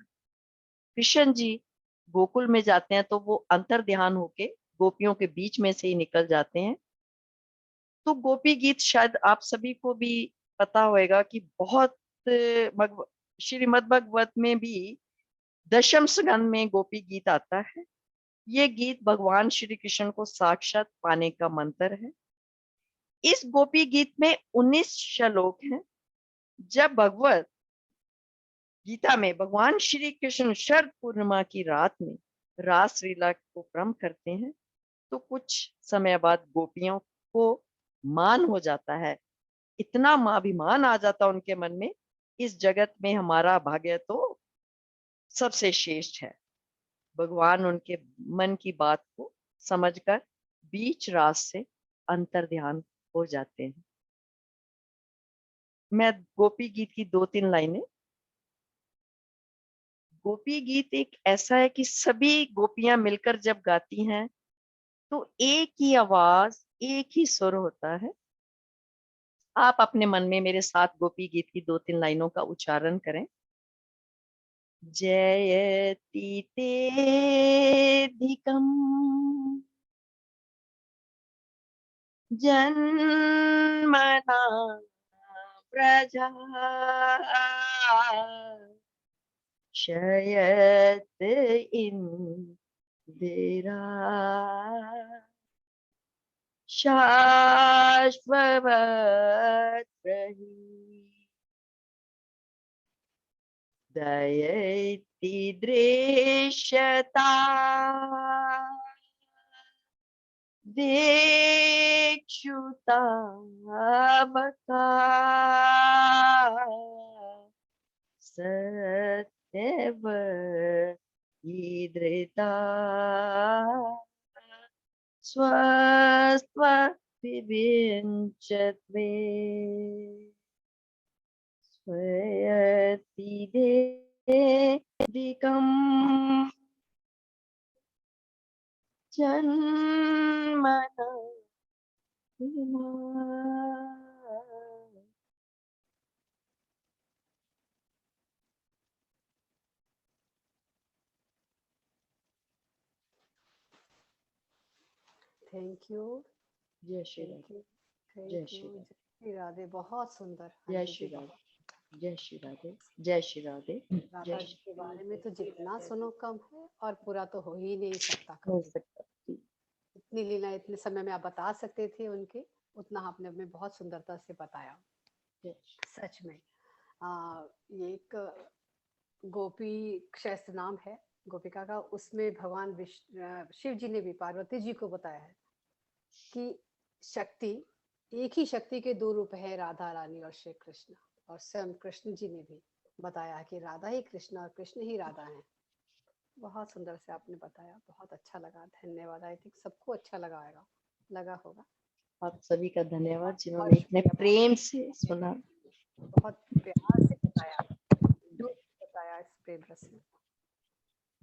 कृष्ण जी गोकुल में जाते हैं तो वो अंतर ध्यान होके गोपियों के बीच में से ही निकल जाते हैं। तो गोपी गीत शायद आप सभी को भी पता होगा कि बहुत श्रीमद् भगवत में भी दशम स्कंद में गोपी गीत आता है। ये गीत भगवान श्री कृष्ण को साक्षात पाने का मंत्र है। इस गोपी गीत में 19 श्लोक हैं। जब भगवत गीता में भगवान श्री कृष्ण शरद पूर्णिमा की रात में रास लीला को प्रारंभ करते हैं, तो कुछ समय बाद गोपियों को मान हो जाता है। इतना अभिमान आ जाता उनके मन में, इस जगत में हमारा भाग्य तो सबसे श्रेष्ठ है। भगवान उनके मन की बात को समझकर बीच रात से अंतर ध्यान हो जाते हैं। मैं गोपी गीत की 2-3 लाइनें। गोपी गीत एक ऐसा है कि सभी गोपियां मिलकर जब गाती हैं तो एक ही आवाज, एक ही सुर होता है। आप अपने मन में मेरे साथ गोपी गीत की 2-3 लाइनों का उच्चारण करें। जयति तेधिकम् जन्मना प्रजा, शयत इंदिरा, शाश्वत रही। दयति दृश्यता दिक्षुता बका, सत्यव ईदृता स्वस्त्व विविञ्चत्वे स्वयति देदिकम् जन्मना थैंक यू, जय श्री थैंक राधे। यू, जय थैंक श्री यू। राधे। जय राधे, बहुत सुंदर जय अंजू श्री जी, राधे। बहुत। जय श्री राधे। जय श्री राधे। राधा जी के बारे में तो जितना सुनो कम है, और पूरा तो हो ही नहीं सकता हो कभी। सकता जी। इतनी लीला इतने समय में आप बता सकते थे उनके, उतना आपने हमें बहुत सुंदरता से बताया। जय सच में ये एक गोपी क्षेत्र नाम है गोपिका का, उसमें भगवान शिव जी ने भी पार्वती जी को बताया है कि शक्ति, एक ही शक्ति के दो रूप है, राधा रानी और श्री कृष्ण। और स्वयं कृष्ण जी ने भी बताया कि राधा ही कृष्ण और कृष्ण ही राधा हैं। बहुत सुंदर से आपने बताया, बहुत अच्छा लगा, धन्यवाद। आई थिंक सबको अच्छा लगा होगा। आप सभी का धन्यवाद बहुत जिन्होंने इतने शुक्रिया, प्रेम से सुना। बहुत प्यार से बताया, जो बताया इस प्रेम रस में।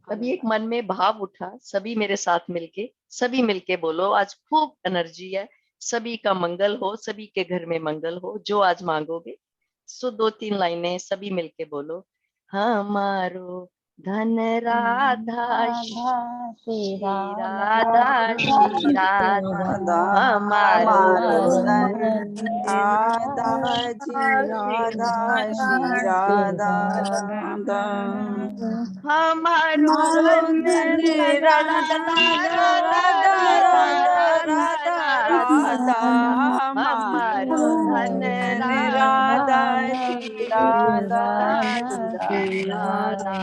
तभी एक आनंद मन में भाव उठा, सभी मेरे साथ मिलके, सभी मिलके बोलो, आज खूब एनर्जी है, सभी का मंगल हो, सभी के घर में मंगल हो, जो आज मांगोगे। सो 2-3 लाइनें सभी मिलके बोलो। हमारो धन राधा श्री राधा श्री राधा, हमारो धन राधा जी राधा श्री राधा राधा, हमारो धन राधा राधा राधा राधा राधा, हमारो धन धन राधा राधा श्री राधा श्री राधा,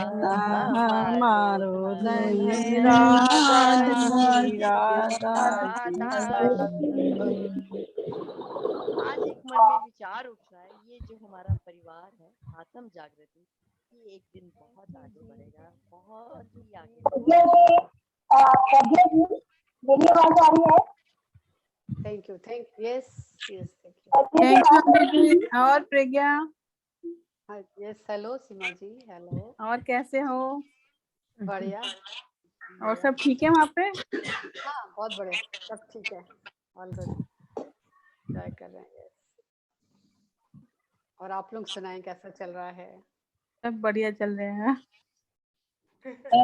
हमारो धन राधा श्री राधा आज एक मन में विचार उठ रहा है, ये जो हमारा परिवार है आत्म जागृति, ये एक दिन बहुत आगे बढ़ेगा, बहुत ही आगे बढ़ेगा। मेरी आवाज आ रही है? Thank you, yes yes, thank thank you Anju ji. और Pragya, you. Yes, hello Seema ji, hello. और कैसे हो? बढ़िया। और सब ठीक है वहाँ पे? हाँ, बहुत बढ़िया, सब ठीक है, ऑल गुड, ट्राई कर रहे हैं। यस, और आप लोग सुनाएं, कैसा चल रहा है? सब बढ़िया चल रहे हैं।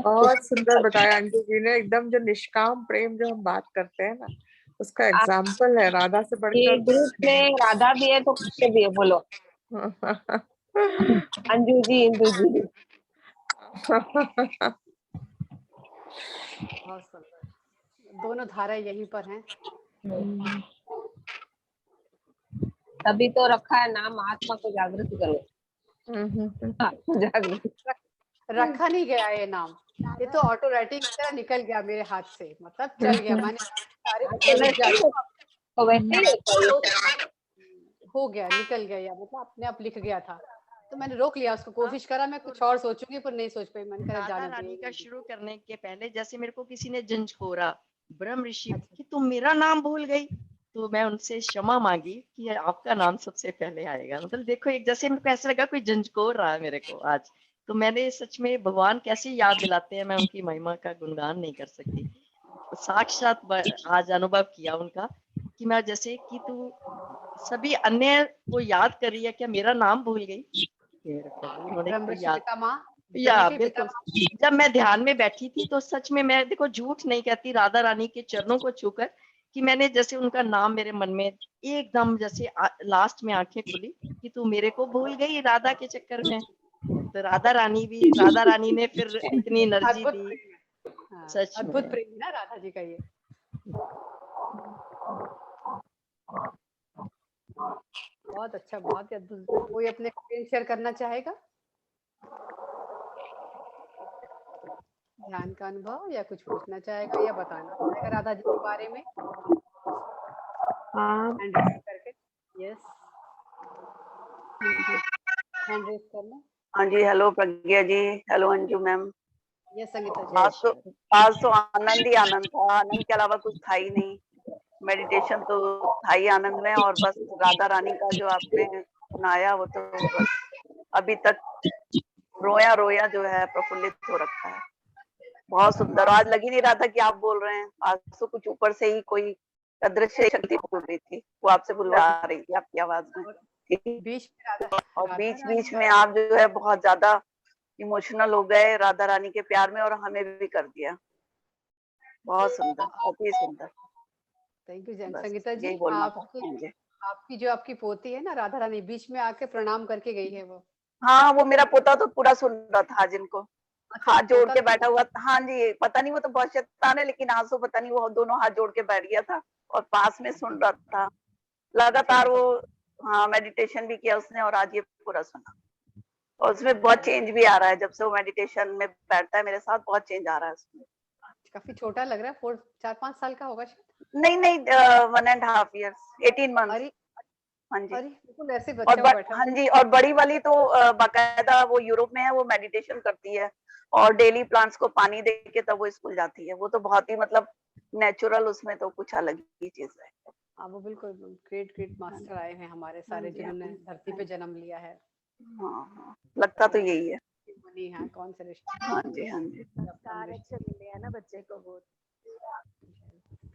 बहुत सुंदर बताया आंटी जी ने, एकदम जो निष्काम प्रेम जो हम बात करते हैं ना, उसका एग्जाम्पल है, राधा से ये बढ़कर ग्रुप में राधा भी है तो कृष्ण भी है, बोलो। अंजू जी, इंदू जी। बहुत सुंदर, दोनों धारा यहीं पर हैं। तभी तो रखा है नाम, आत्मा को जागृत करो। आत्मा जागृत। रखा नहीं गया ये नाम, ये तो ऑटो राइटिंग की तरह निकल गया मेरे हाथ से, मतलब चल गया, मैंने सारे रुक जा रही तो वैसे ही होता है ये। हो गया, निकल गया, या मतलब अपने आप लिख गया था, तो मैंने रोक लिया उसको, कोशिश करा मैं कुछ और सोचूंगी पर नहीं सोच पाई, मैंने कहा राधा जाने रानी का दो। शुरू करने के पहले जैसे मेरे को किसी ने झंझोरा, ब्रह्म ऋषि, अच्छा। कि तुम मेरा नाम भूल गई, तो मैं उनसे क्षमा मांगी कि आपका नाम सबसे पहले आएगा। मतलब देखो, एक जैसे मेरे को ऐसा लगा कोई झंझोर रहा है मेरे को आज, तो मैंने सच में भगवान कैसे याद दिलाते हैं, मैं उनकी महिमा का गुणगान नहीं कर सकती। साक्षात आज अनुभव किया उनका, कि मैं जैसे कि तू सभी अन्य को याद कर रही है, क्या मेरा नाम भूल गई? मेरे प्रभु, उन्होंने ब्रह्म कोई ऋषि याद, पितामह, या दोनों के बिल्कुल। पितामह। जब मैं ध्यान में बैठी थी तो सच में, मैं देखो झूठ नहीं कहती, राधा रानी के चरणों को छूकर, कि मैंने जैसे उनका नाम मेरे मन में एकदम जैसे लास्ट में आंखें खुली कि तू मेरे को भूल गई राधा के चक्कर में। तो राधा रानी ने फिर इतनी एनर्जी अद्भुत दी, प्रेम है। हाँ, सच अद्भुत में। प्रेम है ना राधा जी का ये। बहुत अच्छा, बहुत ही अद्भुत। कोई अपने एक्सपीरियंस शेयर करना चाहेगा, ध्यान का अनुभव, या कुछ पूछना चाहेगा या बताना चाहेगा राधा जी के बारे में? हैंड रेस करके, यस, हैंड रेस करना। हाँ जी, hello Pragya ji, hello Anju ma'am. Yes Sangeeta ji. जय श्री आज तो आनंद ही आनंद था, आनंद के अलावा कुछ था ही नहीं। मेडिटेशन तो था ही आनंद में, और बस राधा रानी का जो आपने सुनाया वो तो बस अभी तक रोया रोया जो है प्रफुल्लित हो रखा है। बहुत सुंदर। आज लग ही नहीं रहा था कि आप बोल रहे हैं, आज तो कुछ ऊपर से ही कोई अदृश्य शक्ति बोल रही थी, वो आपसे बुलवा रही थी आपकी आवाज में। बीच में राधा और राधा बीच रानी बीच में आप जो है बहुत ज्यादा इमोशनल हो गए राधा रानी के प्यार में, और हमें भी कर दिया। बहुत सुंदर, अति सुंदर। थैंक यू बस संगीता जी। यही बोलना था। आपकी हाँ जी। आपकी जो आपकी पोती है ना राधा रानी, बीच में आके प्रणाम करके गई है वो। हाँ, वो मेरा पोता तो पूरा सुन रहा था आज इनको, अच्छा, हाथ जोड़ पोता के भी बैठा हुआ था। हाँ जी, पता नहीं वो तो बहुत शैतान है, लेकिन आज तो पता नहीं वो दोनों हाथ जोड़ के बैठ गया था और पास में सुन रहा था लगातार वो। हाँ, मेडिटेशन भी किया उसने और आज ये पूरा सुना, और उसमें बहुत चेंज भी आ रहा है। जब से वो मेडिटेशन में बैठता है मेरे साथ, बहुत चेंज आ रहा है उसमें। काफी छोटा लग रहा है, 4-5 साल का होगा शायद। नहीं नहीं, 1.5 years, 18 months। अरे हाँ जी। अरे बिल्कुल ऐसे और बच्चा वो बैठा हाँ हुआ। जी, और बड़ी वाली तो बाकायदा वो यूरोप में है, वो मेडिटेशन करती है और डेली प्लांट्स को पानी दे के तब वो स्कूल जाती है। वो तो बहुत ही मतलब नेचुरल, उसमें तो कुछ अलग ही चीज है। हाँ वो बिल्कुल ग्रेट ग्रेट हाँ मास्टर जी, आए हैं हमारे हाँ सारे जी, हाँ जिन्होंने जी, धरती हाँ पे जी। जन्म लिया है। हाँ हाँ, लगता तो यही है। मुनि हाँ, कौन से रिश्ते। हाँ जी, हाँ जी। संस्कार अच्छे मिले हैं ना बच्चे को बहुत।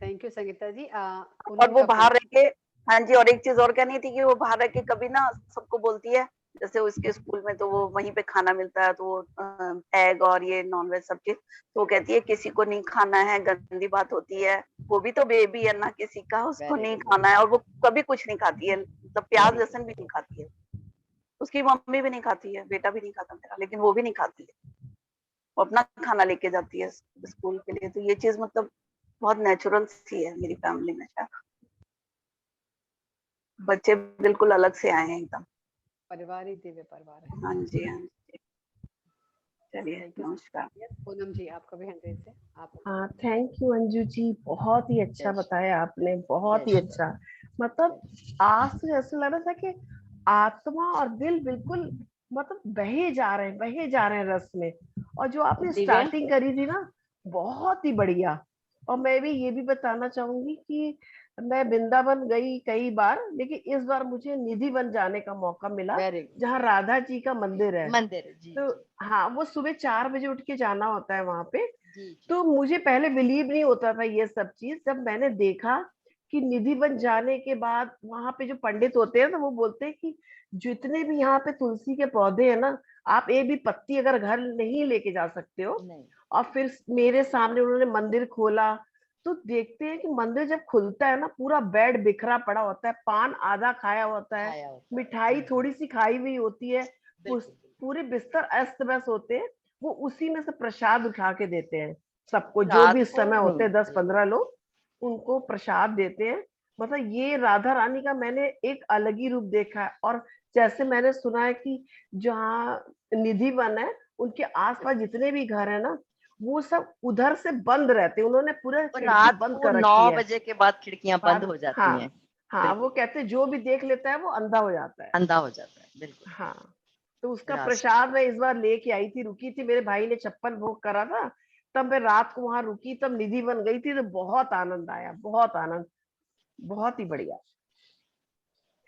थैंक यू संगीता जी। और पूनम वो का बाहर रह के, हाँ जी, और एक चीज और कहनी थी कि वो बाहर रह के कभी ना सबको बोलती है, जैसे उसके स्कूल में तो वो वहीं पे खाना मिलता है, तो वो एग और ये नॉनवेज सब चीज, तो वो कहती है किसी को नहीं खाना है, गंदी बात होती है। वो भी तो बेबी है ना किसी का, उसको नहीं खाना है। और वो कभी कुछ नहीं खाती है, मतलब प्याज लहसुन भी नहीं खाती है। उसकी मम्मी भी नहीं खाती है, बेटा भी नहीं खाता मेरा, लेकिन वो भी नहीं खाती है। वो अपना खाना लेके जाती है स्कूल के लिए। तो ये चीज मतलब बहुत नेचुरल सी है मेरी फैमिली में। बच्चे बिल्कुल अलग से आए हैं एकदम। परिवार ही दिव्य परिवार है। हाँ जी, हाँ जी। चलिए, थैंक यू। नमस्कार। पूनम जी आपका भी हैंड रेज है, आप। हाँ, थैंक यू अंजू जी, बहुत ही अच्छा बताया आपने, बहुत ही अच्छा। मतलब आज तो ऐसा लग रहा था कि आत्मा और दिल बिल्कुल मतलब बहे जा रहे हैं, बहे जा रहे हैं रस में। और जो आपने स्टार्टिंग करी थी ना, बहुत ही बढ़िया। और मैं भी ये भी बताना चाहूंगी कि मैं वृंदावन गई कई बार, लेकिन इस बार मुझे निधि वन जाने का मौका मिला, जहाँ राधा जी का मंदिर है। तो हाँ, वो सुबह 4 बजे उठ के जाना होता है वहां पे। तो मुझे पहले बिलीव नहीं होता था ये सब चीज, जब मैंने देखा कि निधि वन जाने के बाद वहां पे जो पंडित होते हैं तो वो बोलते हैं कि जितने भी यहाँ पे तुलसी के पौधे हैं ना, आप एक भी पत्ती अगर घर नहीं लेके जा सकते हो। और फिर मेरे सामने उन्होंने मंदिर खोला, तो देखते हैं कि मंदिर जब खुलता है ना, पूरा बेड बिखरा पड़ा होता है, पान आधा खाया होता है, मिठाई थोड़ी सी खाई हुई होती है, पूरे बिस्तर अस्त व्यस्त होते हैं। वो उसी में से प्रसाद उठा के देते हैं सबको, जो भी इस समय होते हैं 10-15 लोग, उनको प्रसाद देते हैं। मतलब ये राधा रानी का मैंने एक अलग ही रूप देखा है। और जैसे मैंने सुना है कि जहाँ निधि वन है, उनके आसपास जितने भी घर है ना, वो सब उधर से बंद रहते हैं, उन्होंने पूरा खिड़की रात बंद को कर रखी 9 है। बजे के बाद खिड़कियां बंद हो जाती हाँ हैं। हाँ, वो कहते हैं जो भी देख लेता है वो अंधा हो जाता है। अंधा हो जाता है, बिल्कुल। हाँ, तो उसका रास प्रसाद मैं इस बार लेके आई थी, रुकी थी, मेरे भाई ने 56 भोग करा था, तब मैं रात को वहां रुकी, तब निधि बन गई थी, तो बहुत आनंद आया, बहुत आनंद, बहुत ही बढ़िया।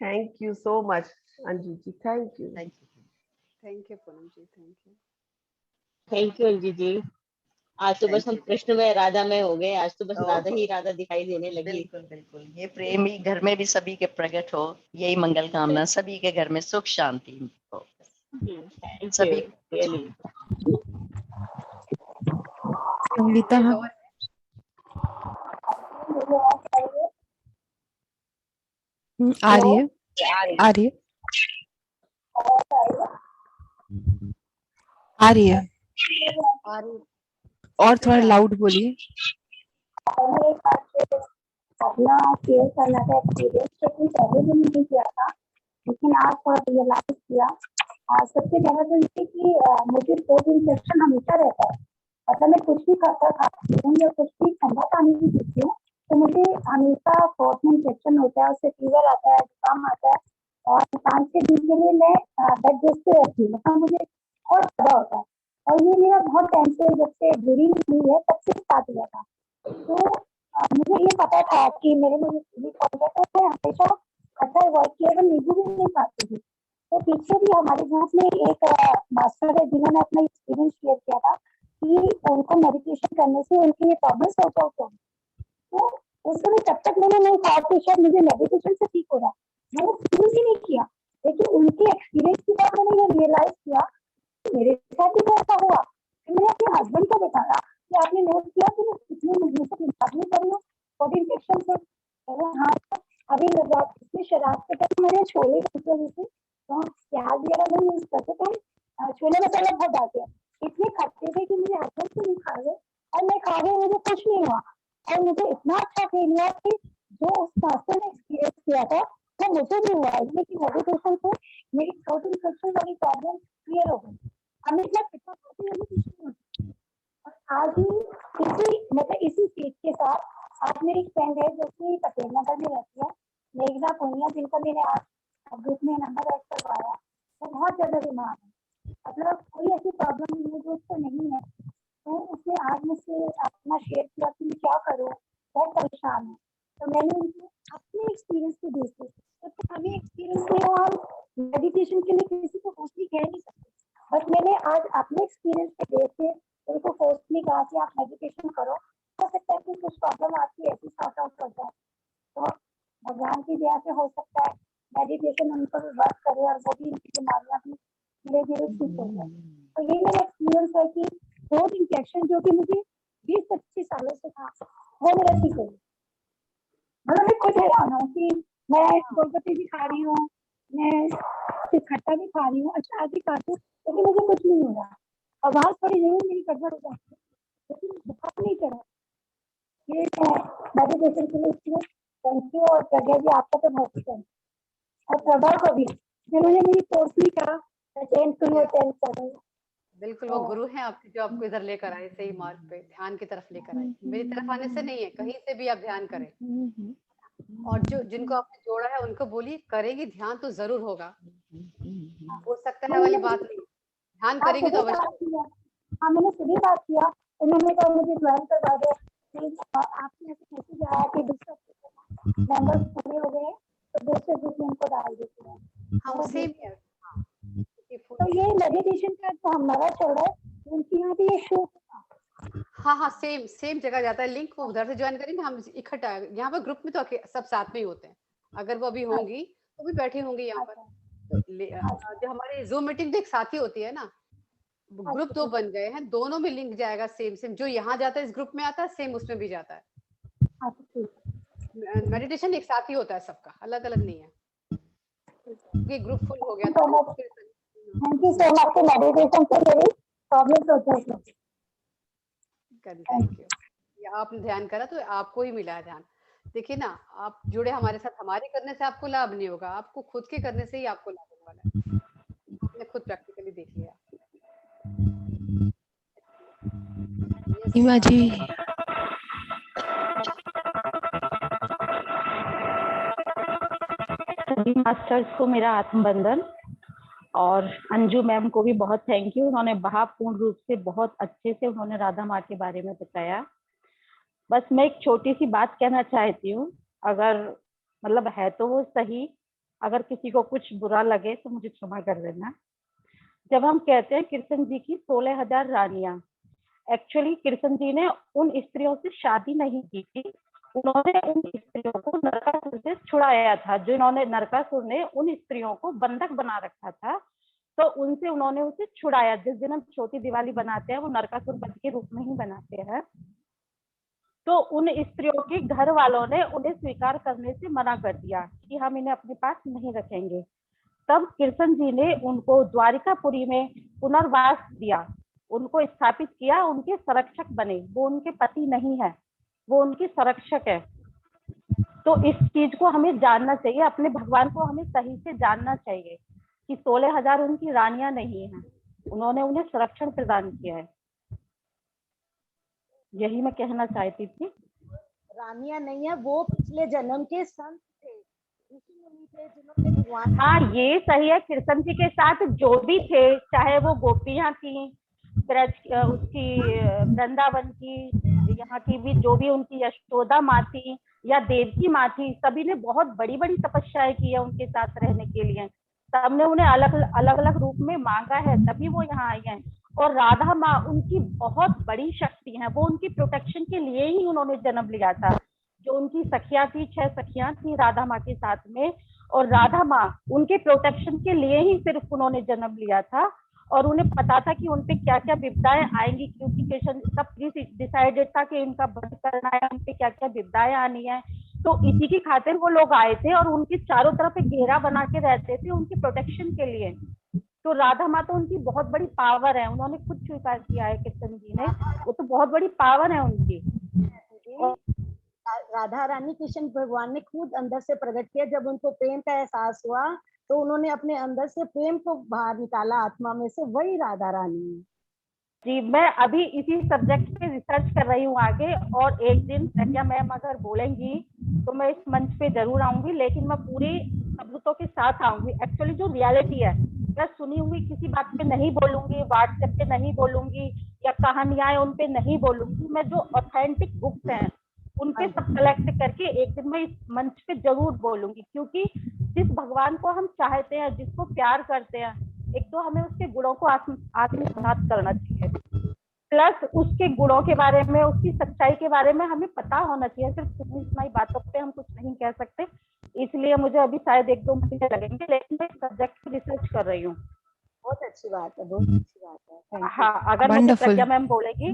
Thank you so much Anju ji, thank you. Thank you Poonam ji, thank you. Thank you Anju ji. आज तो बस हम कृष्ण में राधा में हो गए, आज तो बस राधा ही राधा दिखाई देने लगी। बिल्कुल बिल्कुल, ये प्रेम ही घर में भी सभी के प्रकट हो, यही मंगल कामना, सभी के घर में सुख शांति हो सभी। संगीता आ रही है, आ रही है, आ रही है, और थोड़ा लाउड बोलिए। अपना शेयर करना था एक्सपीरियंस, क्योंकि पहले भी नहीं किया था, लेकिन आज थोड़ा रियलाइज किया। सबसे पहले तो ये कि मुझे फूड इन्फेक्शन हमेशा रहता है, मतलब मैं कुछ भी खाती हूँ या कुछ भी ठंडा पानी भी पीती हूँ, तो मुझे हमेशा फूड में इन्फेक्शन होता है, उससे फीवर आता है, जुकाम आता है, और 5 से 20 दिन में मैं बेड रेस्ट पे रहती हूँ, मतलब मुझे बहुत ज्यादा होता है। और ये मेरा बहुत टाइम से, जब से ब्लीडिंग हुई है तब से स्टार्ट हुआ था। तो मुझे ये पता था कि मेरे में मैं हमेशा अच्छा अवॉइड किया, तो नींबू भी नहीं खाती थी। तो पीछे भी हमारे ग्रुप में एक मास्टर है जिन्होंने अपना एक्सपीरियंस शेयर किया था कि उनको मेडिटेशन करने से उनकी ये प्रॉब्लम सॉर्ट आउट होगी। तो उस समय तब तक मैंने नहीं कहा कि शायद मुझे मेडिटेशन से ठीक हो रहा, मैंने फील ही नहीं किया। लेकिन उनके एक्सपीरियंस के बाद मैंने ये रियलाइज किया कि मेरे साथ भी ऐसा हुआ। मैंने अपने हस्बैंड को बताया कि आपने नोट किया कि मैं कितने महीने से बीमार नहीं कर रही हूँ बॉडी इन्फेक्शन से। अरे हाँ, तो अभी रात में शराब के टाइम मेरे छोले बनते जैसे, तो हम प्याज वगैरह नहीं यूज करते, तो हम छोले मसाला बहुत डालते हैं। इतने खट्टे थे कि मेरे हाथों से नहीं खा गए, और मैं खा गई, मुझे कुछ नहीं हुआ। और मुझे इतना अच्छा फील हुआ कि जो उस मास्टर ने एक्सपीरियंस किया था वो मुझे भी हुआ है, कि मेडिटेशन से मेरी थ्रोट इन्फेक्शन वाली प्रॉब्लम क्लियर हो गई। हमें इतना खट्टा खाते हुए कुछ नहीं होता। और आज ही इसी चीज के साथ आज मेरी फ्रेंड है जो कि पटेल नगर में रहती है, मेघना पुनिया, जिनका मैंने आज ग्रुप में नंबर ऐड करवाया, वो बहुत ज्यादा बीमार है। मतलब कोई ऐसी प्रॉब्लम नहीं है जो उसको नहीं है, तो उसने आज मुझसे अपना शेयर किया कि मैं क्या करूँ, बहुत परेशान है। तो मैंने उनको अपने एक्सपीरियंस के बेसिस, तो हमें एक्सपीरियंस नहीं हो, हम मेडिटेशन के लिए किसी को फोर्सली कह नहीं सकते, बट मैंने आज अपने एक्सपीरियंस के बेस पे उनको फोर्सली कहा कि आप मेडिटेशन करो, हो सकता है कि कुछ प्रॉब्लम आपकी ऐसी सॉर्ट आउट हो जाए। तो भगवान की दया से हो सकता है मेडिटेशन उन पर वर्क करे और वो भी इनकी बीमारियां भी धीरे धीरे ठीक हो जाए। तो ये मेरा एक्सपीरियंस है कि थ्रोट इन्फेक्शन जो कि मुझे 20-25 सालों से था, वो मेरा ठीक हो गया। मतलब मैं खुद हैरान हूँ कि मैं गोलगप्पे भी खा रही हूँ, मैं खट्टा भी खा रही हूँ, अच्छा आगे खाती हूँ, लेकिन मुझे कुछ नहीं हो रहा। आवाज थोड़ी जरूर मेरी गड़बड़ हो जाती है, लेकिन बुखार नहीं चढ़ा। ये मेडिटेशन के लिए थैंक यू। और प्रज्ञा जी आपका तो बहुत ही थैंक, और प्रभा को भी जिन्होंने मेरी फोर्सली कहा अटेंड करो अटेंड करो। बिल्कुल, वो गुरु हैं आपके जो आपको इधर लेकर आए, सही मार्ग पे ध्यान की तरफ लेकर आए। मेरी तरफ आने से नहीं है, कहीं से भी आप ध्यान करें, और जो जिनको आपने जोड़ा है उनको बोलिए करेंगे ध्यान तो जरूर होगा, हो सकता है वाली बात नहीं, ध्यान करेंगे तो अवश्य। हाँ, मैंने सुबह बात किया, उन्होंने कहा मुझे ज्वाइन करवा दो, आपने ऐसे मैसेज आया कि दूसरा मेंबर्स पूरे हो गए तो दूसरे ग्रुप में उनको डाल देते हैं। हाँ, वो सेम है। तो ये मेडिटेशन का जो हमारा चल रहा है, उनके यहाँ भी ये शो, हाँ, सेम जगह जाता है लिंक, वो उधर से ज्वाइन करेंगे, हम इकट्ठा यहाँ पर ग्रुप में तो सब साथ में ही होते हैं। अगर वो अभी होंगी तो भी बैठी होंगी यहाँ पर, तो जो हमारी जूम मीटिंग भी एक साथ ही होती है ना, ग्रुप 2 बन गए हैं, दोनों में लिंक जाएगा सेम जो यहाँ जाता है इस ग्रुप में आता है, सेम उसमें भी जाता है। मेडिटेशन एक साथ ही होता है सबका, अलग अलग नहीं है। ये ग्रुप फुल हो गया था। Thank you so much. Meditation से मेरी प्रॉब्लम होता है। Thank you. आपने ध्यान करा तो आपको ही मिला है ध्यान। देखिए ना, आप जुड़े हमारे साथ, हमारे करने से आपको लाभ नहीं होगा, आपको खुद के करने से ही आपको लाभ होने वाला है। आपने खुद प्रैक्टिकली देख लिया। सीमा जी, सभी मास्टर्स को मेरा आत्मबंधन, और अंजू मैम को भी बहुत थैंक यू। उन्होंने भावपूर्ण रूप से बहुत अच्छे से उन्होंने राधा माँ के बारे में बताया। बस मैं एक छोटी सी बात कहना चाहती हूँ, अगर मतलब है तो वो सही, अगर किसी को कुछ बुरा लगे तो मुझे क्षमा कर देना। जब हम कहते हैं कृष्ण जी की 16,000 रानियां, एक्चुअली कृष्ण जी ने उन स्त्रियों से शादी नहीं की थी, उन्होंने उन स्त्रियों को नरकासुर से छुड़ाया था। जो इन्होंने, नरकासुर ने उन स्त्रियों को बंधक बना रखा था, तो उनसे उन्होंने उसे छुड़ाया। जिस दिन हम छोटी दिवाली बनाते हैं वो नरकासुर वध के रूप में ही बनाते हैं। तो उन स्त्रियों के घर वालों ने उन्हें स्वीकार करने से मना कर दिया कि हम इन्हें अपने पास नहीं रखेंगे। तब कृष्ण जी ने उनको द्वारिकापुरी में पुनर्वास दिया, उनको स्थापित किया, उनके संरक्षक बने। वो उनके पति नहीं है, वो उनके संरक्षक है। तो इस चीज को हमें जानना चाहिए, अपने भगवान को हमें सही से जानना चाहिए कि 16,000 उनकी रानियां नहीं हैं, उन्होंने उन्हें संरक्षण प्रदान किया है। यही मैं कहना चाहती थी। रानियां नहीं है, वो पिछले जन्म के संत थे, ऋषि मुनि थे, जिन्होंने भगवान, हाँ ये सही है, कृष्ण जी के साथ जो भी थे, चाहे वो गोपियां थी, ब्रज उसकी वृंदावन की, यहाँ की भी जो भी उनकी यशोदा माँ थी या देवकी माँ थी, सभी ने बहुत बड़ी बड़ी तपस्याएं की है उनके साथ रहने के लिए। सबने उन्हें अलग अलग रूप में मांगा है, तभी वो यहाँ आई हैं। और राधा माँ उनकी बहुत बड़ी शक्ति है, वो उनकी प्रोटेक्शन के लिए ही उन्होंने जन्म लिया था। जो उनकी सखियां थी, 6 सखियां थी राधा माँ के साथ में, और राधा माँ उनके प्रोटेक्शन के लिए ही सिर्फ उन्होंने जन्म लिया था। और उन्हें पता था कि उनपे क्या क्या विपदाएं आएंगी, क्योंकि कृष्ण सब डिसाइडेड था कि इनका वध करना है, उनपे क्या क्या विपदाएं आनी है। तो इसी की खातिर वो लोग आए थे और उनके चारों तरफ एक घेरा बना के रहते थे उनकी प्रोटेक्शन के लिए। तो राधा माता उनकी बहुत बड़ी पावर है, उन्होंने खुद स्वीकार किया है कीर्तन जी ने, वो तो बहुत बड़ी पावर है उनकी। और राधा रानी कृष्ण भगवान ने खुद अंदर से प्रकट किया, जब उनको प्रेम का एहसास हुआ तो उन्होंने अपने अंदर से प्रेम को बाहर निकाला आत्मा में से, वही राधा रानी है। जी, मैं अभी इसी सब्जेक्ट पे रिसर्च कर रही हूँ आगे, और एक दिन प्रज्ञा मैम अगर बोलेंगी तो मैं इस मंच पे जरूर आऊंगी, लेकिन मैं पूरी सबूतों के साथ आऊंगी। एक्चुअली जो रियलिटी है, मैं सुनी हुई किसी बात पे नहीं बोलूंगी, व्हाट्सएप पे नहीं बोलूंगी, या कहानियां उन पे नहीं बोलूंगी। मैं जो ऑथेंटिक बुक्स हैं उनपे सब कलेक्ट करके एक दिन मैं इस मंच पे जरूर बोलूंगी, क्योंकि जिस भगवान को हम चाहते हैं, जिसको प्यार करते हैं, एक तो हमें उसके गुणों को आत्मसात करना चाहिए, प्लस उसके गुणों के बारे में, उसकी सच्चाई के बारे में हमें पता होना चाहिए। सिर्फ सुनी सुनाई बातों पे हम कुछ नहीं कह सकते। इसलिए मुझे अभी शायद 1-2 महीने लगेंगे, लेकिन मैं सब्जेक्ट पे रिसर्च कर रही हूँ। बहुत अच्छी बात है, बहुत अच्छी बात है। Thank you. हाँ, अगर मुझे प्रज्ञा मैम बोलेगी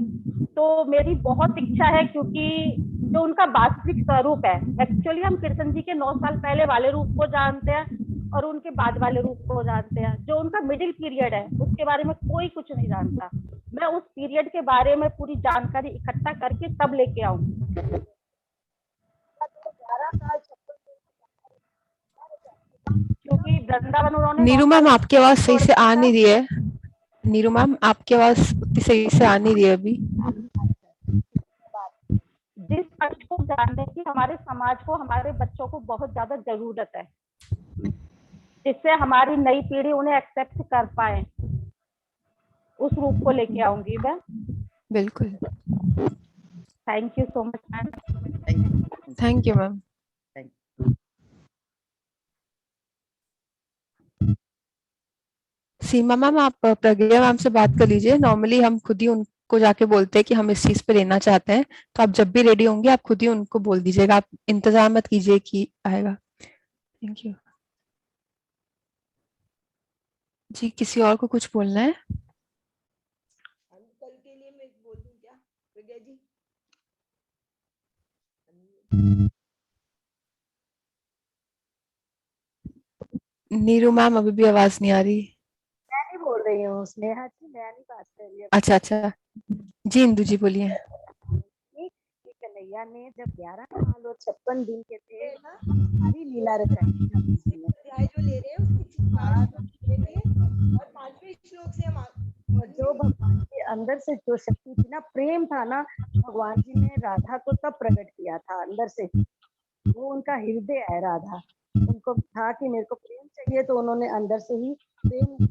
तो मेरी बहुत इच्छा है, क्योंकि जो उनका वास्तविक स्वरूप है, एक्चुअली हम कृष्ण जी के 9 साल पहले वाले रूप को जानते हैं और उनके बाद वाले रूप को जानते हैं। जो उनका मिडिल पीरियड है उसके बारे में कोई कुछ नहीं जानता। मैं उस पीरियड के बारे में पूरी जानकारी इकट्ठा करके तब लेके आऊंगी। क्योंकि वृंदावन उन्होंने नीरू मैम आपकी आवाज सही से आ नहीं रही है। नीरू मैम आपकी आवाज उतनी सही से आ नहीं रही है अभी। जिस सच को जानने की हमारे समाज को, हमारे बच्चों को बहुत ज्यादा जरूरत है, जिससे हमारी नई पीढ़ी उन्हें एक्सेप्ट कर पाए, उस रूप को लेके आऊंगी मैं। बिल्कुल। Thank you so much ma'am. Thank you ma'am. Seema ma'am आप प्रज्ञा मैम से बात कर लीजिए। नॉर्मली हम खुद ही उनको जाके बोलते हैं कि हम इस चीज पे लेना चाहते हैं, तो आप जब भी रेडी होंगे आप खुद ही उनको बोल दीजिएगा, आप इंतजार मत कीजिए कि आएगा। थैंक यू जी। किसी और को कुछ बोलना है? कल के लिए मैं बोल दूं क्या प्रज्ञा जी? नीरू मैम अभी भी आवाज नहीं आ रही। मैं नहीं बोल रही हूँ, स्नेहा जी, मैं नहीं बात कर रही हूँ। अच्छा अच्छा जी, इंदु जी बोलिए। कन्हैया ने जब 11 साल और 56 दिन के थे, सारी लीला रचाई अध्याय जो ले रहे हैं उसकी 4 श्लोक ले रहे हैं और 5वें श्लोक से हम और जो भगवान के अंदर से जो शक्ति थी ना, प्रेम था ना, भगवान जी ने राधा को तब प्रकट किया था अंदर से। वो उनका हृदय है राधा। उनको था कि मेरे को प्रेम चाहिए, तो उन्होंने अंदर से ही प्रेम